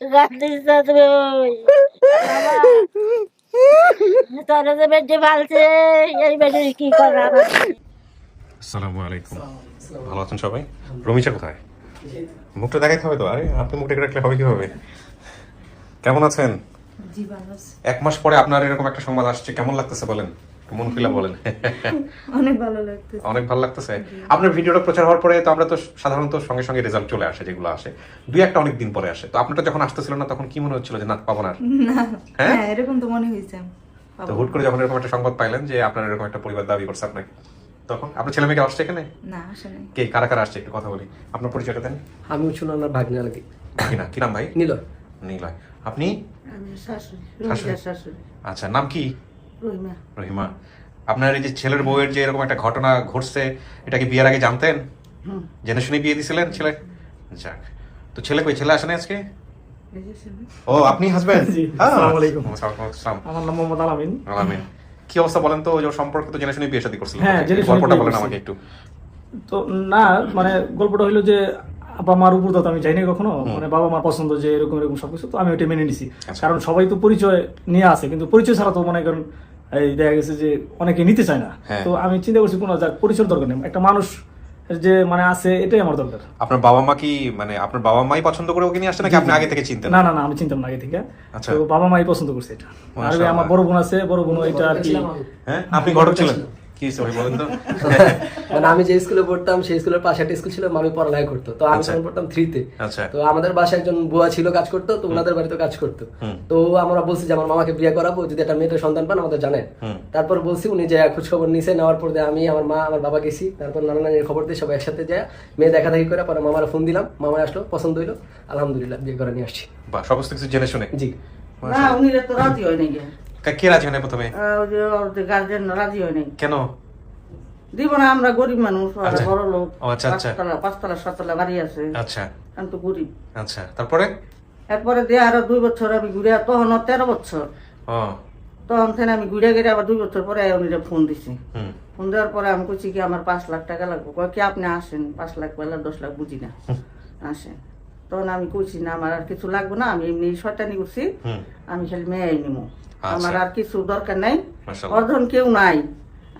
গান্ধীটা তুমি তোরা যে বেডে ফালছে এই বেডে কি করা আসসালামু আলাইকুম। ভালো আছেন সবাই? রমিশা কোথায়? মুখটা দেখাইতে হবে তো। আরে আপনি মুখটা রাখলে হবে কিভাবে? কেমন আছেন? জি ভালো আছি। 1 মাস পরে আপনার এরকম একটা সংবাদ আসছে, কেমন লাগতেছে বলেন? মন খুলে বলেন। অনেক ভালো লাগতেছে। অনেক ভালো লাগতেছে। আপনার ভিডিওটা প্রচার হওয়ার পরে তো আমরা তো সাধারণত সঙ্গে সঙ্গে রেজাল্ট চলে আসে, যেগুলো আসে দুই একটা অনেক দিন পরে আসে। তো আপনারটা যখন আসতেছিল না তখন কি মনে হচ্ছিল যে না পাবো না? না হ্যাঁ? হ্যাঁ এরকম তো মনে হয়েছে। তো হুট করে যখন এরকম একটা সংবাদ পাইলেন যে আপনার এরকম একটা পরিবার দাবি করছে আপনাকে, তখন আপনার ছেলে মেয়েকে আসছে এখানে? না আসে নাই। কে কারা কারা আসছে একটু কথা বলি। আপনার পরিচয়টা দেন। আমি শুনলাম আমার ভাগ্নে লাগে কিনা কি নাম ভাই? নিলয়। নীলয়। আপনি? আমি শাশুড়ি শাশুড়ি? রোহিঙ্গা শাশুড়ি আচ্ছা, নাম কি? রহিমা রহিমা। আপনার এই যে ছেলের বউয়ের যে এরকম একটা ঘটনা ঘটছে, এটা কি বিয়ের আগে জানতেন? জেনে শুনে বিয়ে দিছিলেন ছেলে? যাক। তো ছেলে কই? ছেলে আসে না আজকে? ও আপনি হাজবেন্ড? জি, আসসালামু আলাইকুম। আসসালাম। আমার নাম মোহাম্মদ আলামিন। আলামিন। কি অবস্থা বলেন তো? ওই যে সম্পর্কে তো জেনে শুনে বিয়ে শাদী করছিলেন। হ্যাঁ, জেনে শুনে গল্পটা বিয়ে বলেন করছি। আমাকে একটু। তো না মানে গল্পটা হইলো যে বাবা মার উপর তো আমি যাইনি কখনো, মানে বাবা মার পছন্দ যে এরকম এরকম সবকিছু, তো আমি ওইটা মেনে নিছি। আচ্ছা। কারণ সবাই তো পরিচয় নিয়ে আসে, কিন্তু পরিচয় ছাড়া তো মনে করেন এই দেখা গেছে যে অনেকে নিতে চায় না। হ্যাঁ। তো আমি চিন্তা করছি কোনো যাক পরিচয় দরকার নেই, একটা মানুষ যে মানে আছে এটাই আমার দরকার। আপনার বাবা মা কি মানে আপনার বাবা মাই পছন্দ করে ওকে নিয়ে আসছে নাকি আপনি আগে থেকে চিনতেন? না না না, আমি চিন্তাম না আগে থেকে। আচ্ছা। তো বাবা মাই পছন্দ করছে এটা। আর ওই মাশাআল্লাহ। আমার বড় বোন আছে, বড় বোন এটা আর কি। হ্যাঁ, আপনি ঘটক ছিলেন? কি সরি বলেন তো। মানে আমি যে স্কুলে পড়তাম সেই স্কুলের পাশে একটা স্কুল ছিল, আমি পড়ালেখা করতো। তো আমি আচ্ছা। তখন পড়তাম 3-তে। আচ্ছা। তো আমাদের বাসায় একজন বুয়া ছিল, কাজ করতো, তো ওনাদের বাড়িতে কাজ করতো। তো আমরা বলছি যে আমার মামাকে বিয়ে করাবো, যদি একটা মেয়েটা সন্তান পান আমাদের জানেন। তারপর বলছি, উনি যে খোঁজ খবর নিছে, নেওয়ার পর দিয়ে আমি আমার মা আমার বাবা গেছি, তারপর নানা নানির খবর দিয়ে সব একসাথে যায় মেয়ে দেখা দেখি করে, পরে মামার ফোন দিলাম, মামা আসলো, পছন্দ হইলো, আলহামদুলিল্লাহ বিয়ে করে নিয়ে আসছি। বাহ, সমস্ত কিছু জেনে শুনে। জি। না উনি তো রাজি হয় নাকি কে রাজি হয় না প্রথমে? ওই যে ওর যে গার্জেন রাজি হয় নাই কেন? দিব না, আমরা গরিব মানুষ আর আচ্ছা। বড় লোক। ও, আচ্ছা, আচ্ছা। 5তলা 7তলা বাড়ি আছে, আচ্ছা আমি তো গরিব। আচ্ছা, তারপরে? এরপরে দিয়ে আরো 2 বছর আমি ঘুরে, তখন 13 বছর, ও তখন থেকে আমি ঘুরে গেলে আবার 2 বছর পরে উনি ফোন দিছি। হুম ফোন দেওয়ার পরে আমি কইছি কি আমার 5 লাখ টাকা লাগবে। কয় কি আপনি আসেন, 5 লাখ পেলে 10 লাখ বুঝি না, আসেন। তখন আমি কইছি না আমার আর কিছু লাগবে না, আমি এমনি শয়তানি করছি, হুম। আমি খালি মেয়েই নিমু, আচ্ছা। আমার আর কিছু দরকার নাই, মাশাআল্লাহ। অর্ধন কেউ নাই,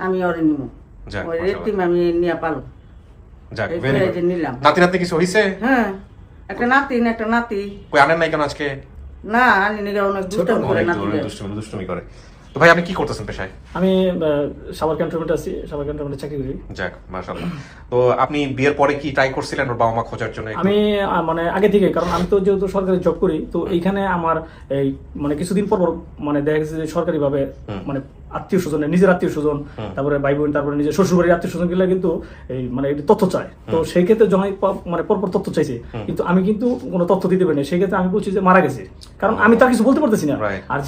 আমি ওরে নিমু, যাক, ওই মাশাআল্লাহ। রেতিম আমি নিয়ে পালো। যাক, এই very করে good। যে নিলাম। নাতি নাতনি কিছু হইছে? হ্যাঁ, একটা নাতি। কই আনেন নাই কেন আজকে? না আনি নিগা অনেক দুষ্টামি করে অনেক নাতি। দুষ্টুমি করে। তো ভাই আপনি কি করতেছেন পেশায়? আমি সাভার ক্যান্টনমেন্টে আছি, সাভার ক্যান্টনমেন্টে চাকরি করি। যাক, মাশাআল্লাহ। তো আপনি বিয়ের পরে কি ট্রাই করছিলেন ওর বাবা মা খোঁজার জন্য একটু? আমি মানে আগে থেকে, কারণ আমি তো যেহেতু সরকারি জব করি, তো এইখানে আমার এই মানে কিছুদিন পর পর মানে দেখা গেছে যে সরকারি ভাবে মানে আত্মীয় স্বজনের, নিজের আত্মীয় স্বজন, তারপরে ভাই বোন, তারপরে নিজের শ্বশুর বাড়ির আত্মীয় স্বজন গুলা কিন্তু এই মানে এই তথ্য চায়। তো সেই ক্ষেত্রে যখন মানে পরপর তথ্য চাইছে, কিন্তু আমি কিন্তু কোনো তথ্য দিতে পারিনি। সেই ক্ষেত্রে আমি বলছি যে মারা গেছে, কারণ আমি তার কিছু বলতে পারতেছি না। Right. আর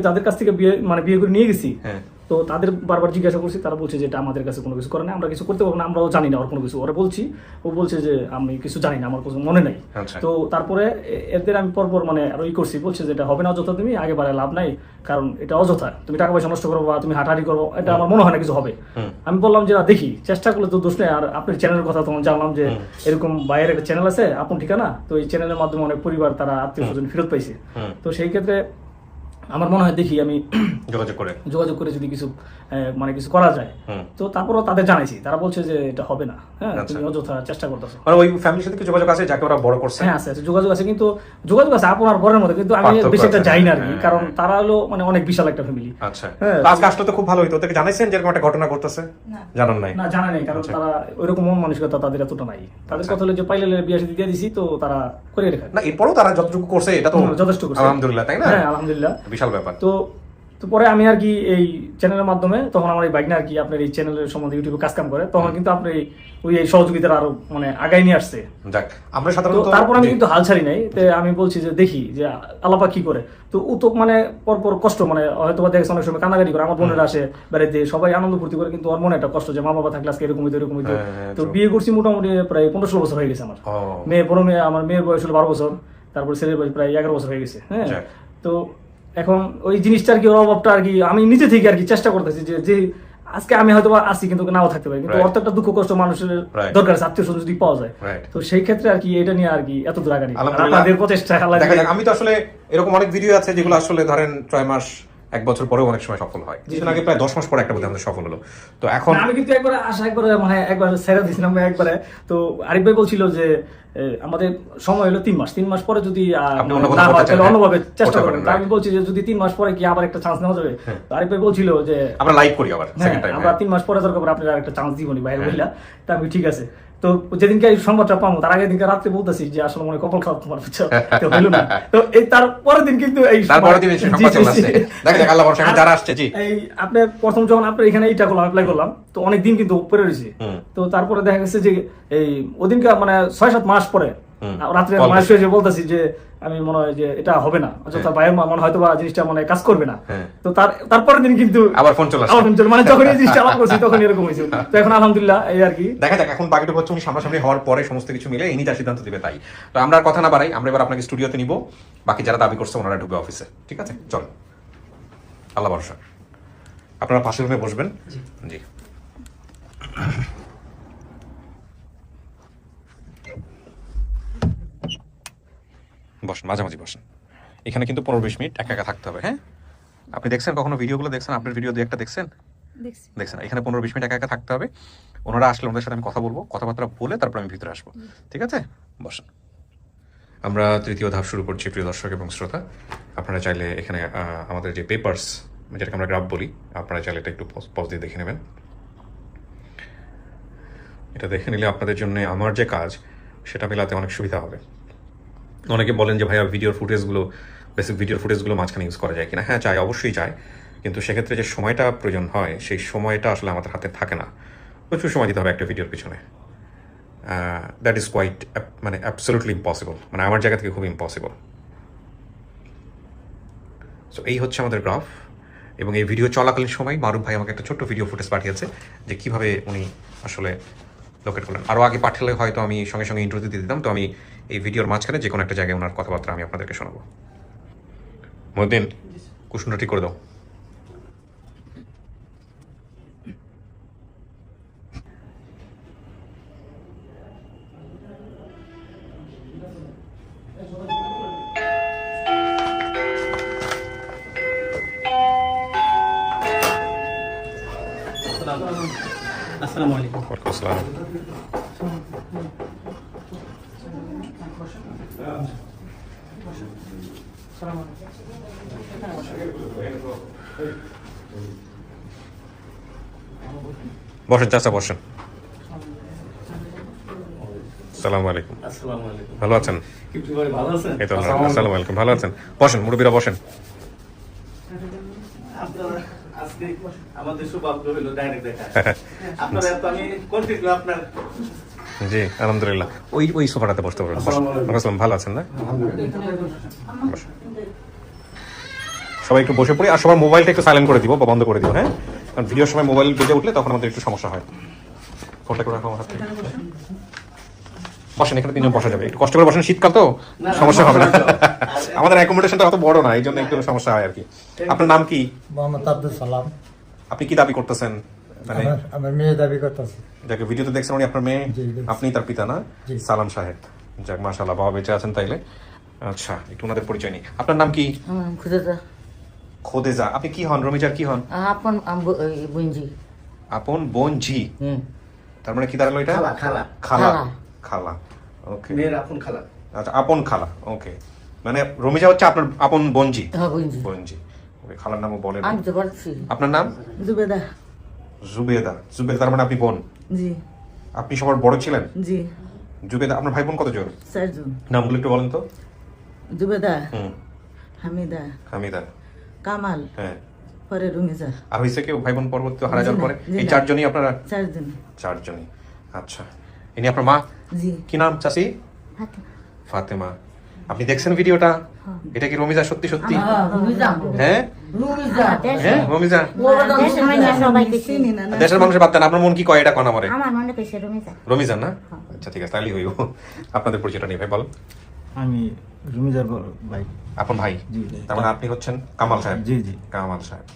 যাদের কাছ থেকে বিয়ে করে নিয়ে গেছি, হ্যাঁ। তো তাদের বারবার জিজ্ঞাসা করছি, তারা বলছে যে এটা আমাদের কাছে কোনো কিছু করে না, আমরা কিছু করতে পারবো না, আমরাও জানি না ওর কোনো কিছু। ওরা বলছি, ও বলছে যে আমি কিছু জানি না, আমার কিছু মনে নাই। আচ্ছা। তো তারপরে এদের আমি পরপর মানে আরো করছি, বলছে যে এটা হবে না, অযথা তুমি আগে বাড়ায় লাভ নাই, কারণ এটা অযথা তুমি টাকা পয়সা নষ্ট করবো বা তুমি হাঁটাহাঁটি করবো, এটা আমার মনে হয় না কিছু হবে। আমি বললাম যে না দেখি, চেষ্টা করলে তো দোষ নেই। আর আপনার চ্যানেলের কথা তখন জানলাম যে এরকম বাইরের একটা চ্যানেল আছে আপন ঠিকানা, তো এই চ্যানেলের মাধ্যমে অনেক পরিবার তারা আত্মীয় স্বজন ফেরত পাইছে। তো সেই ক্ষেত্রে আমার মনে হয় দেখি আমি যোগাযোগ করে যদি কিছু মানে কিছু করা যায়। তো তারপরও তাদের জানাইছি, তারা বলছে যে এটা হবে না। হ্যাঁ, আচ্ছা। তুমি অযথা চেষ্টা করতেছো। মানে ওই ফ্যামিলির সাথে কি যোগাযোগ আছে যাকে ওরা বড় করছে? হ্যাঁ আছে, যোগাযোগ আছে, কিন্তু যোগাযোগ আছে আপনার ঘরের মধ্যে, কিন্তু আমি পার্থক্য বেশি একটা আছে। যাই না আর কি, হ্যাঁ, কারণ হ্যাঁ। তারা হলো মানে অনেক বিশাল একটা ফ্যামিলি। আচ্ছা। হ্যাঁ। তো আজকে আসলে তো খুব ভালো হইতো। ওদেরকে জানাইছেন যে এরকম একটা ঘটনা ঘটতেছে? জানান নাই? না জানা নেই, কারণ আচ্ছা। তারা ওইরকম মন মানসিকতা তাদের এতটা নাই। তাদের কথা হলো যে পাইলে বিয়ে শাদী দিয়ে দিছি, তো তারা করে রেখে না, এরপরও তারা যতটুকু করছে এটা তো যথেষ্ট করছে। আলহামদুলিল্লাহ, তাই না? হ্যাঁ আলহামদুলিল্লাহ। বিশাল ব্যাপার। তো পরে আমি আর কি এই চ্যানেলের মাধ্যমে, তখন আমার এই বাইকনা আর কি আপনার এই চ্যানেলের সম্বন্ধে ইউটিউবে কাজ কাম করে, তখন কিন্তু আপনি ওই এই সহযোগিতার আরো মানে আগাই নিয়ে আসছে। যাক, আমরা তো সাধারণত তারপর আমি কিন্তু হাল ছাড়ি নাই। তো আমি বলছি যে দেখি যে আলাপা কি করে। তো ও তো মানে পরপর কষ্ট, মানে হয়তো বা দেখছে অনেক সময় কান্নাকাটি করে, আমার বোনেরা আসে বেড়াইতে, সবাই আনন্দ ফুর্তি করে, কিন্তু ওর মনে একটা কষ্ট যে মা বাবা থাকলে আজকে এরকম হইতো এরকম হইতো। হ্যাঁ, তো বিয়ে করছি মোটামুটি প্রায় 15-16 বছর হয়ে গেছে আমার। ও। বড় মেয়ে, আমার মেয়ের বয়স হলো 12 বছর, তারপর ছেলের বয়স প্রায় 11 বছর হয়ে গেছে। হ্যাঁ, যাক। তো এখন ওই জিনিসটা আর কি, ওর অভাবটা আর কি আমি নিজে থেকে আর কি চেষ্টা করতেছি যে আজকে আমি হয়তো বা আসি কিন্তু নাও থাকতে পারি, কিন্তু Right. অর্থ একটা দুঃখ কষ্ট মানুষের Right. দরকার আছে, আত্মীয় স্বজন যদি পাওয়া যায়, Right. তো সেই ক্ষেত্রে আর কি এটা নিয়ে আর কি এত দূর আগানি আলহামদুলিল্লাহ। আপনাদের প্রচেষ্টা আল্লাহ দেখা দিলে- যাক, আমি তো আসলে এরকম অনেক ভিডিও আছে যেগুলো আসলে ধরেন 6 মাস 1 বছর পরেও অনেক সময় সফল হয়। কিছুদিন আগে প্রায় 10 মাস পরে একটা বোধহয় আমাদের সফল হলো। তো এখন না, আমি কিন্তু একবারে আশা একবারে মানে একবার ছেড়ে দিয়েছিলাম একবারে। তো আরিফ ভাই বলছিল যে আমাদের সময় হলো 3 মাস, 3 মাস পরে যদি আপনি অন্য না কোথাও হয় করতে চান, তাহলে অন্যভাবে হ্যাঁ, চেষ্টা করতে করবেন। পারেন, তা আমি right. বলছি যে যদি 3 মাস পরে কি আবার একটা চান্স নেওয়া যাবে, তো আরিফ ভাই বলছিল যে আমরা লাইভ করি আবার হ্যাঁ, সেকেন্ড টাইম। আমরা 3 মাস পরে দরকার পড়ে আপনারা একটা চান্স দিবনি বাইরে হ্যাঁ। বললা। তা আমি ঠিক আছে। তো যেদিনকে এই সংবাদটা পাবো তার আগের দিনকে রাত্রে বলতেছি যে আসলে মনে হয় কপাল খারাপ তোমার, বুঝছো? তো হইলো না। তো এই তার পরের দিন কিন্তু এই তারপরে দিন এসে জি, সংবাদ জি, চলে আসছে। জি। দেখা যাক আল্লাহ ভরসা, এখন যারা আসছে জি। এই আপনার প্রথম যখন আপনার এখানে এইটা করলাম, অ্যাপ্লাই করলাম, তো অনেক দিন কিন্তু পরে রয়েছে। হুম। তো তারপরে দেখা গেছে যে এই ওদিনকে মানে 6-7 মাস পরে হুম। রাত্রে Call মাস করছে। হয়ে বলতেছি যে আমি মনে হয় যে এটা হবে না, অযথা ভাইয়ের মনে হয়তো বা জিনিসটা মানে কাজ করবে না। হ্যাঁ। তো তারপরের দিন কিন্তু আবার ফোন চলে আসছে। আবার ফোন চলে, মানে যখন এই জিনিসটা আলাপ করছি তখন এরকম হয়েছে। তো এখন আলহামদুলিল্লাহ এই আর কি। দেখা যাক, এখন বাকিটুকু হচ্ছে উনি সামনাসামনি হওয়ার পরে সমস্ত কিছু মিলে ইনি তার সিদ্ধান্ত দিবে। তাই তো আমরা আর কথা না বাড়াই, আমরা এবার আপনাকে স্টুডিওতে নিব, বাকি যারা দাবি করছে ওনারা ঢুকবে অফিসে। ঠিক আছে, চল, আল্লাহ ভরসা। আপনারা পাশের রুমে বসবেন। জি, বসেন, মাঝামাঝি বসেন। এখানে কিন্তু 15-20 মিনিট একা একা থাকতে হবে। হ্যাঁ, আপনি দেখছেন কখনো ভিডিওগুলো দেখছেন, আপনার ভিডিও দিয়ে একটা দেখছেন দেখছি। দেখছেন, এখানে 15-20 মিনিট একা একা থাকতে হবে। ওনারা আসলে ওনাদের সাথে আমি কথা বলবো, কথাবার্তা বলে তারপর আমি ভিতরে আসবো। ঠিক আছে, বসেন। আমরা তৃতীয় ধাপ শুরু করছি প্রিয় দর্শক এবং শ্রোতা। আপনারা চাইলে এখানে আমাদের যে পেপারস, যেটাকে আমরা গ্রাফ বলি, আপনারা চাইলে এটা একটু পজ দিয়ে দেখে নেবেন। এটা দেখে নিলে আপনাদের জন্য আমার যে কাজ সেটা মেলাতে অনেক সুবিধা হবে। অনেকে বলেন যে ভাইয়া ভিডিওর ফুটেজগুলো, বেসিক ভিডিওর ফুটেজগুলো মাঝখানে ইউজ করা যায় কিনা। হ্যাঁ, চাই, অবশ্যই চাই, কিন্তু সেক্ষেত্রে যে সময়টা প্রয়োজন হয় সেই সময়টা আসলে আমাদের হাতে থাকে না। প্রচুর সময় দিতে হবে একটা ভিডিওর পিছনে। দ্যাট ইজ কোয়াইট মানে অ্যাবসলিউটলি ইম্পসিবল, মানে আমার জায়গা থেকে খুব ইম্পসিবল। সো এই হচ্ছে আমাদের গ্রাফ, এবং এই ভিডিও চলাকালীন সময় মারুফ ভাই আমাকে একটা ছোট্ট ভিডিও ফুটেজ পাঠিয়েছে যে কীভাবে উনি আসলে লোকেট করলেন। আরও আগে পাঠালে হয়তো আমি সঙ্গে সঙ্গে ইন্টারভিউ দিয়ে দিতাম। তো আমি এই ভিডিওর মাঝখানে যে কোনো একটা জায়গায় ওনার কথাবার্তা আমি আপনাদেরকে শোনাবো। মহিউদ্দিন, কুশনটা ঠিক করে দাও। আসসালামু আলাইকুম। ওয়ালাইকুম আসসালাম। বসেন চাচা, বসেন। আসসালামু আলাইকুম। আসসালামু আলাইকুম। ভালো আছেন? কি ভাই, ভালো আছেন? এই তো আসসালামু আলাইকুম, ভালো আছেন? বসেন, মুরব্বীরা বসেন। আপনারা আজকে আমাদের সৌভাগ্য হলো ডাইরেক্ট দেখা। আপনারা এত আমি কন্টিনিউ আপনার জি, আলহামদুলিল্লাহ। ওই সোফাটাতে বসতে পারবেন। আসসালামু আলাইকুম। আসসালাম, ভালো আছেন না? বসেন। সবাই একটু বসে পড়ি, আর সবার মোবাইলটা একটু সাইলেন্ট করে দিব বা বন্ধ করে দিব। হ্যাঁ, কারণ ভিডিওর সময় মোবাইল বেজে উঠলে তখন আমাদের একটু সমস্যা হয়। ফোনটা করে রাখো আমার হাত থেকে। বসেন, এখানে 3 জন বসা যাবে। একটু কষ্ট করে বসেন, শীতকাল তো সমস্যা হবে না। আমাদের অ্যাকোমোডেশনটা অত বড় না, এই জন্য একটু সমস্যা হয় আর কি। আপনার নাম কি? মোহাম্মদ আব্দুল সালাম। আপনি কি দাবি করতেছেন? মানে আমার মেয়ে দাবি করতেছে। যাকে ভিডিওতে দেখছেন উনি আপনার মেয়ে? জি, দেখছি। আপনি তার পিতা না? জি। সালাম সাহেব। যাক, মাশাআল্লাহ, বাবা বেঁচে আছেন তাইলে। আচ্ছা, একটু ওনাদের পরিচয় নিই। আপনার নাম কি? খুঁজে খোদেজা। আপনি কি হন? রমিজার কি হন? আপন বুঝি। আপন বোন ঝি। তার মানে কি দাঁড়ালো এটা? খালা, খালা। খালা। খালা। খালা, ওকে। মেয়ের আপন খালা। আচ্ছা, আপন খালা, ওকে। মানে রমিজা হচ্ছে আপনার আপন বোনজি। হ্যাঁ, বুঝি। বোনজি, ওকে। খালার নামও বলেন। আমি তো পারছি। আপনার নাম? জুবেদা। জুবেদা। জুবেদা তার মানে আপনি বোন। জি। আপনি সবার বড় ছিলেন? জি। জুবেদা, আপনার ভাই বোন কতজন? 4 জন। নামগুলো একটু বলেন তো। জুবেদা, হুম। হামিদা, হামিদা। কামাল, হ্যাঁ। পরে রুমিজা। আর হয়েছে কেউ ভাই বোন পরবর্তী হারা যাওয়ার জি না, পরে? জি এই না। 4 জনই আপনারা? 4 জন। 4 জনই। আচ্ছা, ইনি আপনার মা? জি। কি নাম চাচি? ফাতেমা। আপনি দেখছেন ভিডিওটা? এটা কি রমিজা সত্যি সত্যি? রুমিজা। হ্যাঁ, রুমিজা। হ্যাঁ, রমিজা। দেশের মানুষ সবাইকে চিনি। চিনি না। দেশের মানুষের বাদ দেন, আপনার মন কি কয় এটা কোন আমারে? আমার মনে কইছে রমিজা। রমিজা না? আচ্ছা, ঠিক আছে, তাহলেই হইব। আপনাদের পরিচয়টা নেই ভাই, বল। আমি রুমিজার ভাই। আপন ভাই? জি, জি। তার মানে আপনি হচ্ছেন কামাল সাহেব? জি, জি। কামাল সাহেব,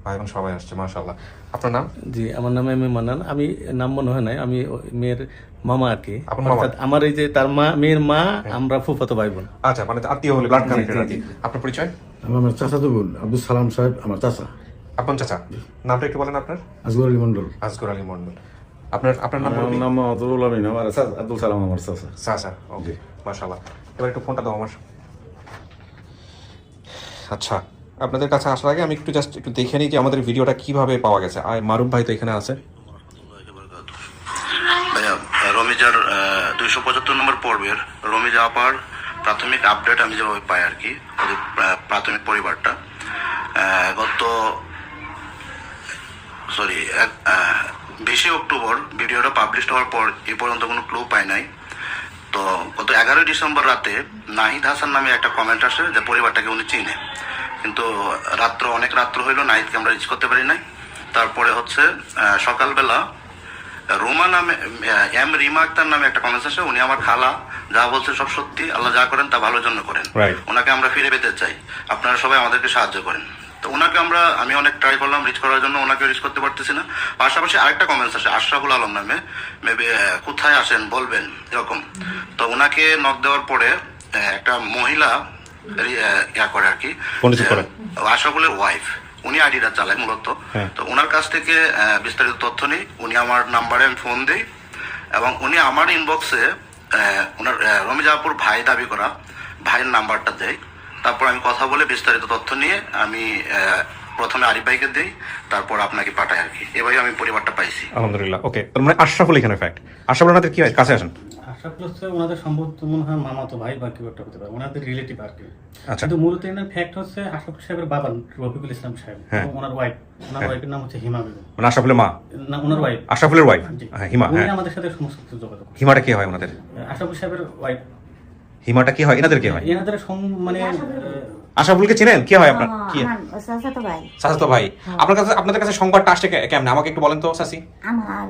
ভাই বোন সবাই আসছে, মাশাআল্লাহ। আপনার নাম? জি, আমার নাম এম এ মান্নান। আমি নাম মনে হয় নাই, আমি ওই মেয়ের মামা আর কি। আপনার মামা? অর্থাৎ আমার এই যে তার মা, মেয়ের মা, আমরা ফুফাতো ভাই বোন। আচ্ছা, মানে আত্মীয় হলে ব্লাড কানেক্টেড আর কি। আপনার পরিচয়? আমার চাচা তো বোন আব্দুল সালাম সাহেব আমার চাচা। আপন চাচা, নামটা একটু বলেন আপনার? আজগর আলী মন্ডল। আজগর আলী মন্ডল। আপনার নাম আমার বলুন। নাম আব্দুল আমিন, আমার আব্দুল সালাম আমার চাচা। চাচা, ওকে, মাশাআল্লাহ। এবার একটু ফোনটা দাও আমার। আচ্ছা, আপনাদের কাছে আসার আগে আমি একটু জাস্ট একটু দেখে নিই যে আমাদের ভিডিওটা কিভাবে পাওয়া গেছে। আর মারুফ ভাই তো এখানে আছে। ভাইয়া, রমিজার 275 নম্বর পর্বের রমিজা আপার প্রাথমিক আপডেট আমি যেভাবে পাই আর কি, ওদের প্রাথমিক পরিবারটা গত 20 অক্টোবর ভিডিওটা পাবলিশ হওয়ার পর এ পর্যন্ত কোনো ক্লু পাই নাই। তো গত 11 ডিসেম্বর রাতে নাহিদ হাসান নামে একটা কমেন্ট আসে যে পরিবারটাকে উনি চিনে, কিন্তু অনেক রাত্র হইলো, নাহিদকে আমরা রিচ করতে পারি নাই। তারপরে হচ্ছে সকালবেলা রোমা নামে রিমা আক্তার নামে একটা কমেন্ট আসে, উনি আমার খালা, যা বলছে সব সত্যি, আল্লাহ যা করেন তা ভালোর জন্য করেন, ওনাকে আমরা ফিরে পেতে চাই, আপনারা সবাই আমাদেরকে সাহায্য করেন। তো ওনাকে আমি অনেক ট্রাই করলাম রিচ করার জন্য, ওনাকে রিচ করতে পারতেছি না। পাশাপাশি আরেকটা কমেন্টস আসে আশরাফুল আলম নামে, মেবি কোথায় আসেন বলবেন এরকম। তো ওনাকে নক দেওয়ার পরে একটা মহিলা করে আর কি, আশরাফুলের ওয়াইফ, উনি আইডিটা চালায় মূলত। তো ওনার কাছ থেকে বিস্তারিত তথ্য নিই, উনি আমার নাম্বারে আমি ফোন দিই এবং উনি আমার ইনবক্সে ওনার রমিজাপুর ভাই দাবি করা ভাইয়ের নাম্বারটা দেয়। তারপর আমি কথা বলে বিস্তারিত তথ্য নিয়ে আমি প্রথমে আরিফ ভাইকে দিই, তারপর আপনাকে পাঠাই আর কি। এভাবে আমি পরিবারটা পাইছি। আলহামদুলিল্লাহ। ওকে, মানে আশরাফুল এখানে ফ্যাক্ট। আশরাফুল ওনাদের কি হয়, কাছে আসেন? আশরাফুল হচ্ছে ওনাদের সম্ভবত মনে হয় মামাতো ভাই বা কেউ একটা হতে পারে, ওনাদের রিলেটিভ আর কি। আচ্ছা, কিন্তু মূলত এনার ফ্যাক্ট হচ্ছে আশরাফুল সাহেবের বাবা রফিকুল ইসলাম সাহেব, ওনার ওয়াইফ, ওনার ওয়াইফের নাম হচ্ছে হিমা বেগম। মানে আশরাফুলের মা? না, ওনার ওয়াইফ, আশরাফুলের ওয়াইফ। হ্যাঁ, হিমা। উনি আমাদের সাথে সমস্ত কিছু যোগাযোগ করেন। হিমাটা কি হয় ওনাদের? আশরাফুল সাহেবের ওয়াইফ। হিমাটা কি হয়, এনাদের কি হয়? এনাদের মানে আশরাফুলকে চিনেন? কি হয় আপনার? কি চাচাতো ভাই। চাচাতো ভাই। আপনাদের কাছে সংবাদটা আসছে কেমনে আমাকে একটু বলেন তো চাচি। আমার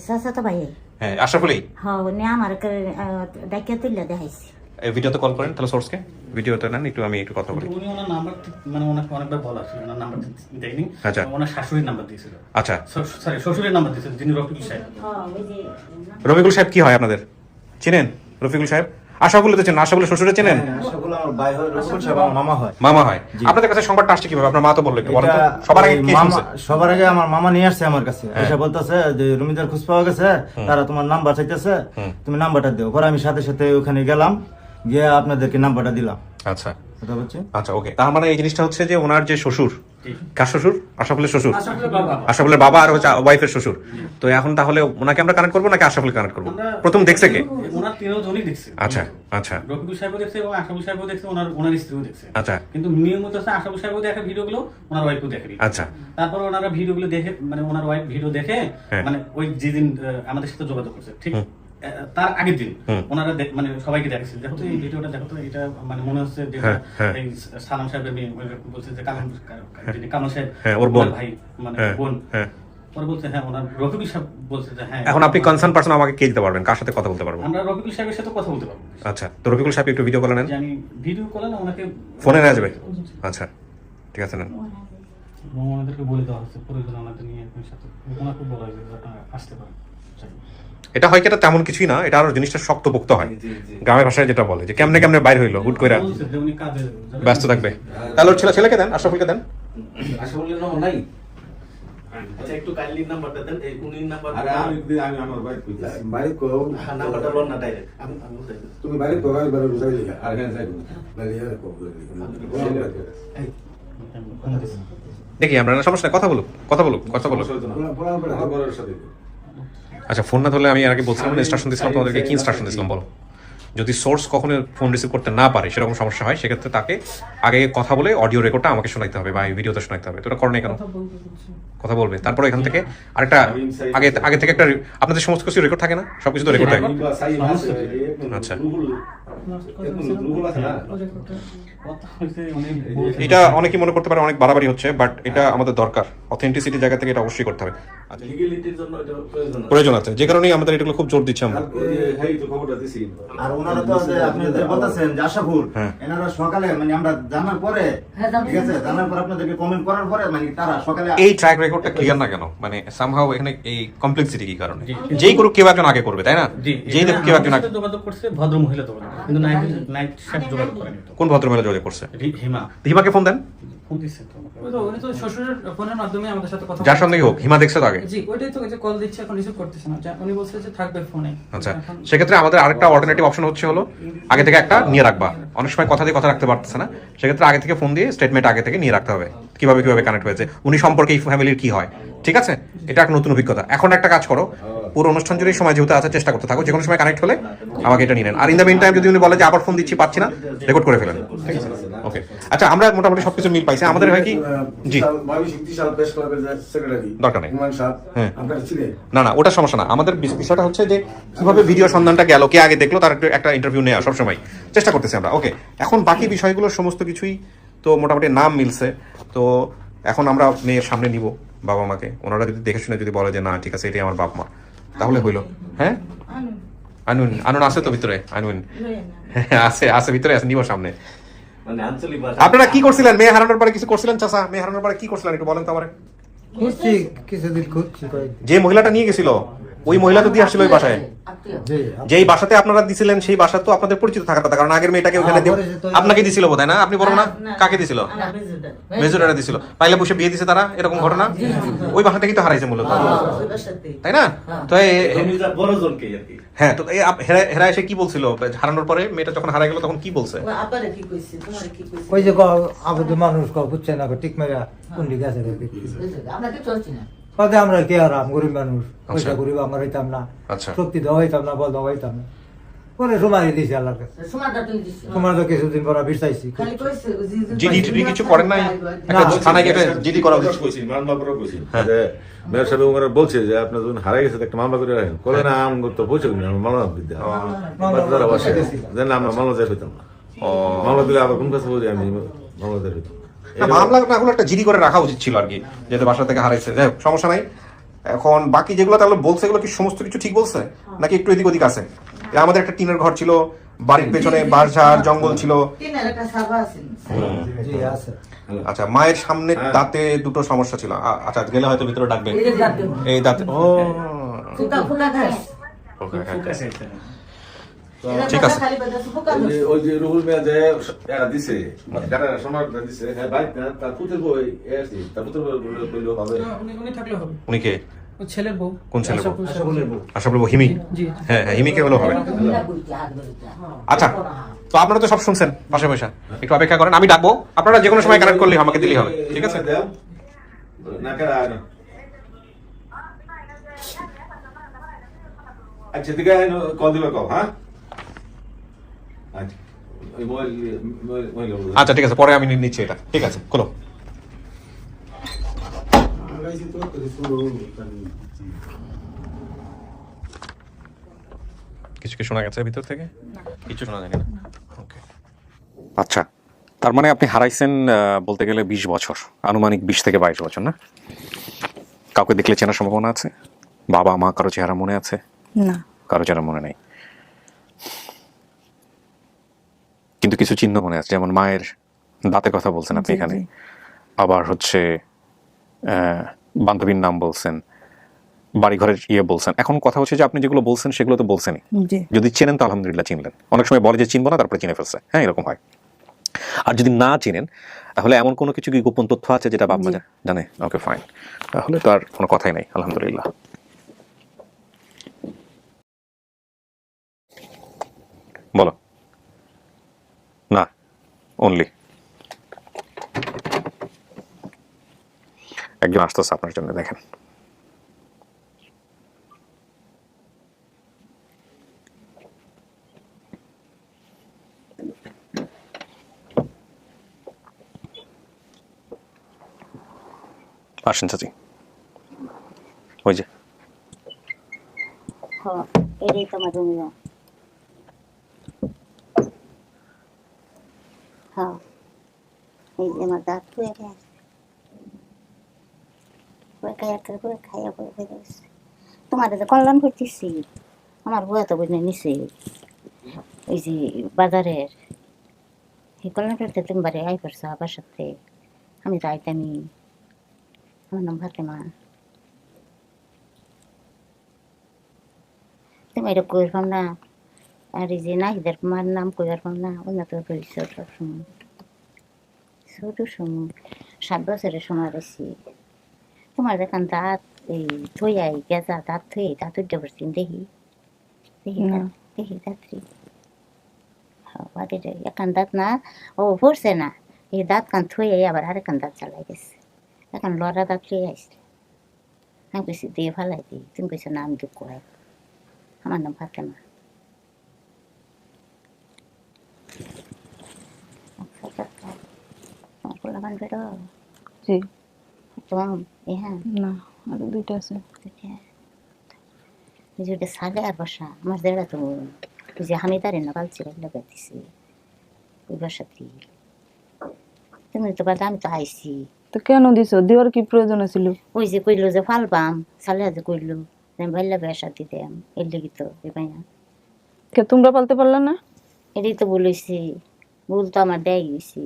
চাচাতো ভাই। হ্যাঁ, আশরাফুলই। হ্যাঁ, উনি আমার ডাকিয়া তুলে দেখাইছে। এই ভিডিওতে কল করেন তাহলে সোর্সকে, ভিডিওতে নেন একটু, আমি একটু কথা বলি। উনি ওনার নাম্বার মানে ওনাকে অনেকবার বলা ছিল, ওনার নাম্বার দেয়নি। আচ্ছা, ওনার শাশুড়ির নাম্বার দিয়েছিল। আচ্ছা, সরি, শ্বশুরের নাম্বার দিয়েছিল, যিনি রফিকুল সাহেব। রফিকুল সাহেব কি হয় আপনাদের, চিনেন রফিকুল সাহেব? আশরাফুল তো চেনেন, আশরাফুলের শ্বশুরে চেনেন? আশরাফুল আমার ভাই হয়, রফিকুল সাহেব আমার মামা হয়। মামা হয়। আপনাদের কাছে সংবাদটা আসছে কিভাবে? আপনার মা তো বললো, একটু বলেন তো। সবার আগে আমার মামা নিয়ে আসছে আমার কাছে, এসে বলতেছে যে রুমিদার খোঁজ পাওয়া গেছে, তারা তোমার নাম্বার চাইতেছে, তুমি নাম্বারটা দিও। পরে আমি সাথে সাথে ওখানে গেলাম, গিয়ে আপনাদেরকে নাম্বারটা দিলাম। আচ্ছা, কথা বলছি। আচ্ছা, ওকে। তার মানে এই জিনিসটা হচ্ছে যে ওনার যে শ্বশুর, কার শ্বশুর? আশরাফুলের শ্বশুর, আশরাফুলের বাবা আর হচ্ছে ওয়াইফের শ্বশুর। তো এখন তাহলে ওনাকে আমরা কানেক্ট করবো নাকি আশরাফুল কানেক্ট করবো? প্রথম দেখছে কে? ওনার তিনজনই দেখছে। আচ্ছা, আচ্ছা, রফিকুল সাহেবও দেখছে এবং আশরাফুল সাহেবও দেখছে, ওনার স্ত্রীও দেখছে। আচ্ছা, কিন্তু নিয়মিত হচ্ছে আশরাফুল সাহেবও দেখে ভিডিওগুলো, ওনার ওয়াইফও দেখে। আচ্ছা, তারপর ওনারা ভিডিওগুলো দেখে, মানে ওনার ওয়াইফ ভিডিও দেখে, মানে ওই যেদিন আমাদের সাথে যোগাযোগ করছে ঠিক তার আগের দিন ওনারা মানে সবাইকে দেখছে, দেখো তো এই ভিডিওটা, দেখো তো এটা মানে মনে হচ্ছে যে এই সালাম সাহেবের মেয়ে বলছে যে কামাল সাহেব ওর বোন, ভাই মানে বোন। পরে বলছে হ্যাঁ, ওনার রফিকুল সাহেব বলছে যে হ্যাঁ। এখন আপনি কনসার্ন পারসন আমাকে কে দিতে পারবেন, কার সাথে কথা বলতে পারবো? আমরা রফিকুল সাহেবের সাথে কথা বলতে পারবো। আচ্ছা, তো রফিকুল সাহেব একটু ভিডিও কল নেন। আমি ভিডিও কল না, ওনাকে ফোনে নেওয়া যাবে? আচ্ছা, ঠিক আছে, নেন। ওনাদেরকে বলে দেওয়া হচ্ছে প্রয়োজন ওনাদের নিয়ে সাথে, ওনাকে বলা হয়েছে যে আপনারা আসতে পারেন। এটা হয় কি, এটা তেমন কিছুই না, এটা আরো জিনিসটা শক্তপোক্ত হয়। গ্রামের ভাষায় যেটা বলে যে কেমনে কেমনে বাইর হইলো হুট করে, ব্যস্ত থাকবে। তাহলে ওর ছেলেকে দেন, আশরাফুলকে দেন। আশরাফুলের নাম্বার নাই? আচ্ছা, একটু কাইন্ডলি নাম্বারটা দেন, এই উনি নাম্বার। আমি আমার বাইক কইতাছি, বাইক কো নাম্বারটা বল না ডাইরেক্ট, আমি তুমি বাইক কো, আমি বাইরে বুঝাই লিখা আর কেন যাই বাইরে কো দেখি আমরা, সমস্যা নাই, কথা বলুক, কথা বলুক, কথা বলুক। আচ্ছা, ফোন না ধরলে আমি আগে বলছিলাম ইনস্ট্রাকশন দিয়েছিলাম তোমাদেরকে, কি ইনস্ট্রাকশন দিয়েছিলাম বলো? যদি সোর্স কখনো ফোন রিসিভ করতে না পারে, সেরকম সমস্যা হয়, সেক্ষেত্রে তাকে আগে কথা বলে অডিও রেকর্ডটা আমাকে শোনাইতে হবে বা ভিডিওতে শোনাইতে হবে। তো এটা করো না কেন? কথা বলবে, তারপরে এখান থেকে আরেকটা আগে থেকে একটা, আপনাদের সমস্ত কিছু রেকর্ড থাকে না? সবকিছু তো রেকর্ড থাকে। আচ্ছা, এটা অনেকেই মনে করতে পারে অনেক বাড়াবাড়ি হচ্ছে, বাট এটা আমাদের দরকার। অথেন্টিসিটি জায়গা থেকে এটা অবশ্যই করতে হবে। আচ্ছা, লিগ্যালিটির জন্য এটা প্রয়োজন আছে। প্রয়োজন আছে, যে কারণেই আমাদের এগুলো খুব জোর দিচ্ছি আমরা। ওই যে হ্যাঁ তো খবরটা দিছি। আর ওনারা তো যে আপনি যে বলতেছেন যে আশাপুর, হ্যাঁ। এনারা সকালে মানে আমরা জানার পরে, ঠিক আছে, জানার পর আপনাদেরকে কমেন্ট করার পরে মানে তারা সকালে এই ট্র্যাক রেকর্ডটা ক্লিয়ার না কেন, মানে সামহাউ এখানে এই কমপ্লেক্সিটি কি কারণে? যেই করুক কেউ একজন আগে করবে, তাই না? যেই দেখুক কেউ একজন আগে। যোগাযোগ করছে ভদ্র মহিলা যোগাযোগ, কিন্তু নাইট শেফ যোগাযোগ করেনি তো। কোন ভদ্রমহিলা যোগাযোগ করছে? হিমা হিমাকে ফোন দেন, ফোন দিচ্ছে তো আমাকে। উনি তো শ্বশুরের ফোনের মাধ্যমে আমাদের সাথে কথা যার সঙ্গেই হোক। হিমা দেখছে তো আগে? জি, ওইটাই তো যে কল দিচ্ছে, এখন রিসিভ করতেছে না। উনি বলছে যে থাকবে ফোনে। আচ্ছা, সেক্ষেত্রে আমাদের আরেকটা অল্টারনেটিভ অপশন হচ্ছে হলো আগে থেকে একটা নিয়ে রাখবা। অনেক সময় কথা দিয়ে কথা রাখতে পারতেছে না, সেক্ষেত্রে আগে থেকে ফোন দিয়ে স্টেটমেন্ট আগে থেকে নিয়ে রাখতে হবে, কিভাবে কিভাবে কানেক্ট হয়েছে, উনি সম্পর্কে এই ফ্যামিলির কি হয়। ঠিক আছে, এটা একটা নতুন অভিজ্ঞতা। এখন একটা কাজ করো, পুরো অনুষ্ঠান জুড়ে সময় যেহেতু আছে চেষ্টা করতে থাকো, যে কোনো সময় কানেক্ট হলে আমাকে এটা নিয়ে নেন। আর ইন দ্য মিন টাইম যদি উনি বলে যে আবার ফোন দিচ্ছি পাচ্ছি না, রেকর্ড করে ফেলেন। ঠিক আছে, ওকে। আচ্ছা, আমরা মোটামুটি সবকিছু মিল পাইছি। আমাদের হয় কি, জি দরকার নেই, হ্যাঁ না না ওটা সমস্যা না। আমাদের বিষয়টা হচ্ছে যে কিভাবে ভিডিও সন্ধানটা গেল, কে আগে দেখলো, তার একটা ইন্টারভিউ নেওয়া সবসময় চেষ্টা করতেছি আমরা। ওকে, এখন বাকি বিষয়গুলো সমস্ত কিছুই তো মোটামুটি নাম মিলছে। তো এখন আমরা মেয়ের সামনে নিব বাবা মাকে, ওনারা যদি দেখে শুনে যদি বলে যে না ঠিক আছে এটাই আমার বাপ মা, তাহলে হইলো। হ্যাঁ, আনুন আনুন আছে তো ভিতরে, আনুন আছে আছে ভিতরে আছে, নিব সামনে। মানে আঞ্চলিক ভাষা। আপনারা কি করছিলেন মেয়ে হারানোর পরে? কিছু করছিলেন চাচা? মেয়ে হারানোর পরে কি করছিলেন একটু বলেন তো আমারে। কিছুদিন খুঁজছি, যে মহিলাটা নিয়ে গেছিল ওই মহিলা তো দিয়ে আসছিল ওই বাসায়, যেই বাসাতে আপনারা দিছিলেন সেই বাসা তো আপনাদের পরিচিত থাকার কথা, কারণ আগের মেয়েটাকে ওখানে আপনাকে দিছিল বোধহয় না? আপনি বড় না, কাকে দিছিল? মেজুরাটা দিছিল। পাইলে বসে বিয়ে দিছে তারা, এরকম ঘটনা ওই বাসা থেকেই তো হারাইছে মূলত, তাই না? তো বড় জনকে আর কি। হ্যাঁ, তো হেরা এসে কি বলছিল হারানোর পরে? মেয়েটা যখন হারাই গেল তখন কি বলছে? ওই যে আবদ্ধ মানুষ বুঝছে না, ঠিক মেরা কোন দিকে আছে আমরা কে আরাম গরিব মানুষ, পয়সা গরিব আমরা হইতাম না, শক্তি দেওয়া হইতাম না, বল দেওয়া হইতাম না। পরে সময় দিয়েছি আল্লাহর কাছে, তোমার তো কিছুদিন পর বিচাইছি। জিডি টিডি কিছু করেন নাই? থানায় গিয়ে জিডি করা উচিত। মামলা করে কইছি যে মেয়র সাহেব ওনারা বলছে যে আপনি যখন হারাই গেছে একটা মামলা করে রাখেন, করে না আম তো পৌঁছে না মামলা বিদ্যা দেন, আমরা মামলা যাই হইতাম না। মামলা দিলে আবার কোন কাছে বলি আমি মামলা যাই হইতাম মামলা না হলে একটা জিডি করে রাখা উচিত ছিল আর কি, যেহেতু বাসা থেকে হারাইছে। যাই হোক, সমস্যা নাই। এখন বাকি যেগুলো তাহলে বলছে এগুলো কি সমস্ত কিছু ঠিক বলছে নাকি একটু এদিক ওদিক আছে? আমাদের একটা টিনের ঘর ছিল, বাড়ির পেছনে বাঁশঝাড় জঙ্গল ছিল। আচ্ছা, মায়ের সামনে দাঁতে দুটো সমস্যা ছিল। আচ্ছা, গেলে হয়তো ভিতরে ডাকবে এই দাঁতে। ও ঠিক আছে। ওই যে রুহুল মিয়া যে এরা দিছে সোনার দিছে, হ্যাঁ ভাই তার পুতের বই এসে তার পুতের বই বললেও হবে। উনি থাকলে হবে। উনি কে? ও ছেলের বউ। কোন ছেলের বউ? আশাপুরের বউ হিমি। হ্যাঁ হ্যাঁ, হিমিকে হলেও হবে। আচ্ছা, তো আপনারা তো সব শুনছেন, পাশে বসে একটু অপেক্ষা করেন, আমি ডাকবো। আপনারা যে কোনো সময় কানেক্ট করলে আমাকে দিলেই হবে। ঠিক আছে? আচ্ছা, দিকে কল দিবে কল। হ্যাঁ, আচ্ছা ঠিক আছে, পরে আমি নিচ্ছি এটা। ঠিক আছে, খোলো। কিছু কি শোনা গেছে ভিতর থেকে? কিছু শোনা যায়নি না? ওকে। আচ্ছা, তার মানে আপনি হারাইছেন বলতে গেলে 20 বছর, আনুমানিক 20 থেকে 22 বছর না? কাউকে দেখলে চেনার সম্ভাবনা আছে? বাবা মা কারো চেহারা মনে আছে? না, কারো চেহারা মনে নেই, কিন্তু কিছু চিহ্ন মনে আছে, যেমন মায়ের দাঁতের কথা বলছেন আপনি এখানে, আবার হচ্ছে বান্ধবীর নাম বলছেন, বাড়িঘরের বলছেন। এখন কথা হচ্ছে যে আপনি যেগুলো বলছেন সেগুলো তো বলছেনই, যদি চেনেন তো আলহামদুলিল্লাহ চিনলেন। অনেক সময় বলে যে চিনবো না, তারপরে চিনে ফেলছে। হ্যাঁ, এরকম হয়। আর যদি না চিনেন তাহলে এমন কোনো কিছু কি গোপন তথ্য আছে যেটা বাবা মা জানে? ওকে, ফাইন, তাহলে তো আর কোনো কথাই নাই, আলহামদুলিল্লাহ। বলো না, অনলি একজন আসতেছে আপনার জন্য, দেখেন। আসেন চাচি, ওই যে এটাই তোমার রুমে যাও। হ্যাঁ, এই যে আমার দাঁত তো এটা খাইয়া তোমার যে কল্যাণ করতেছি আমার বুয়া তো বুঝে নিছে ওই যে বাজারের এই কল্যাণ করতে তুমি বাড়ি আই করছো আবার সাথে আমি যাইতামি আমার নাম ফাতেমা তুমি এটা করবাম না আর এই যে নাহিদের মার নাম কইবার না অন্য তো কইছ সবসময় ছোট সময় 7 বছরের সময় রয়েছি তোমার দেখান দাঁত এই থইয়াই গেজা দাঁত থই দাঁত উঠে পড়ছেন দেখি দেখি দেখি দাঁতরি এখান দাঁত না ও পড়ছে না এই দাঁত কান থইয়াই আবার আরেকান দাঁত চালাই গেছে এখন লড়া দাঁত লিয়ে আসছে আমি কইছি দিয়ে ফালাই দিই তুমি কইছো না আমি দুঃখ হয় আমার নাম ফাতেমা পোলাপান বেরো জি তোমার হ্যাঁ না আর দুইটা আছে ওটা সালে আর বাসা আমার দেড়া তো ওই যে হামিদারে না বালছি লাগাইতেছি ওই বাসাতে তুমি তো বাদ আমি তো আইসি তো কেন দিছো দেওয়ার কি প্রয়োজন ছিল ওই যে কইলো যে ফালবাম সালে যে কইলো আমি ভাইলা বেসা দিতাম এর লেগে তো এ ভাইয়া কে তোমরা পালতে পারলা না এটাই তো বলেছি ভুল তো আমার দেয় গেছি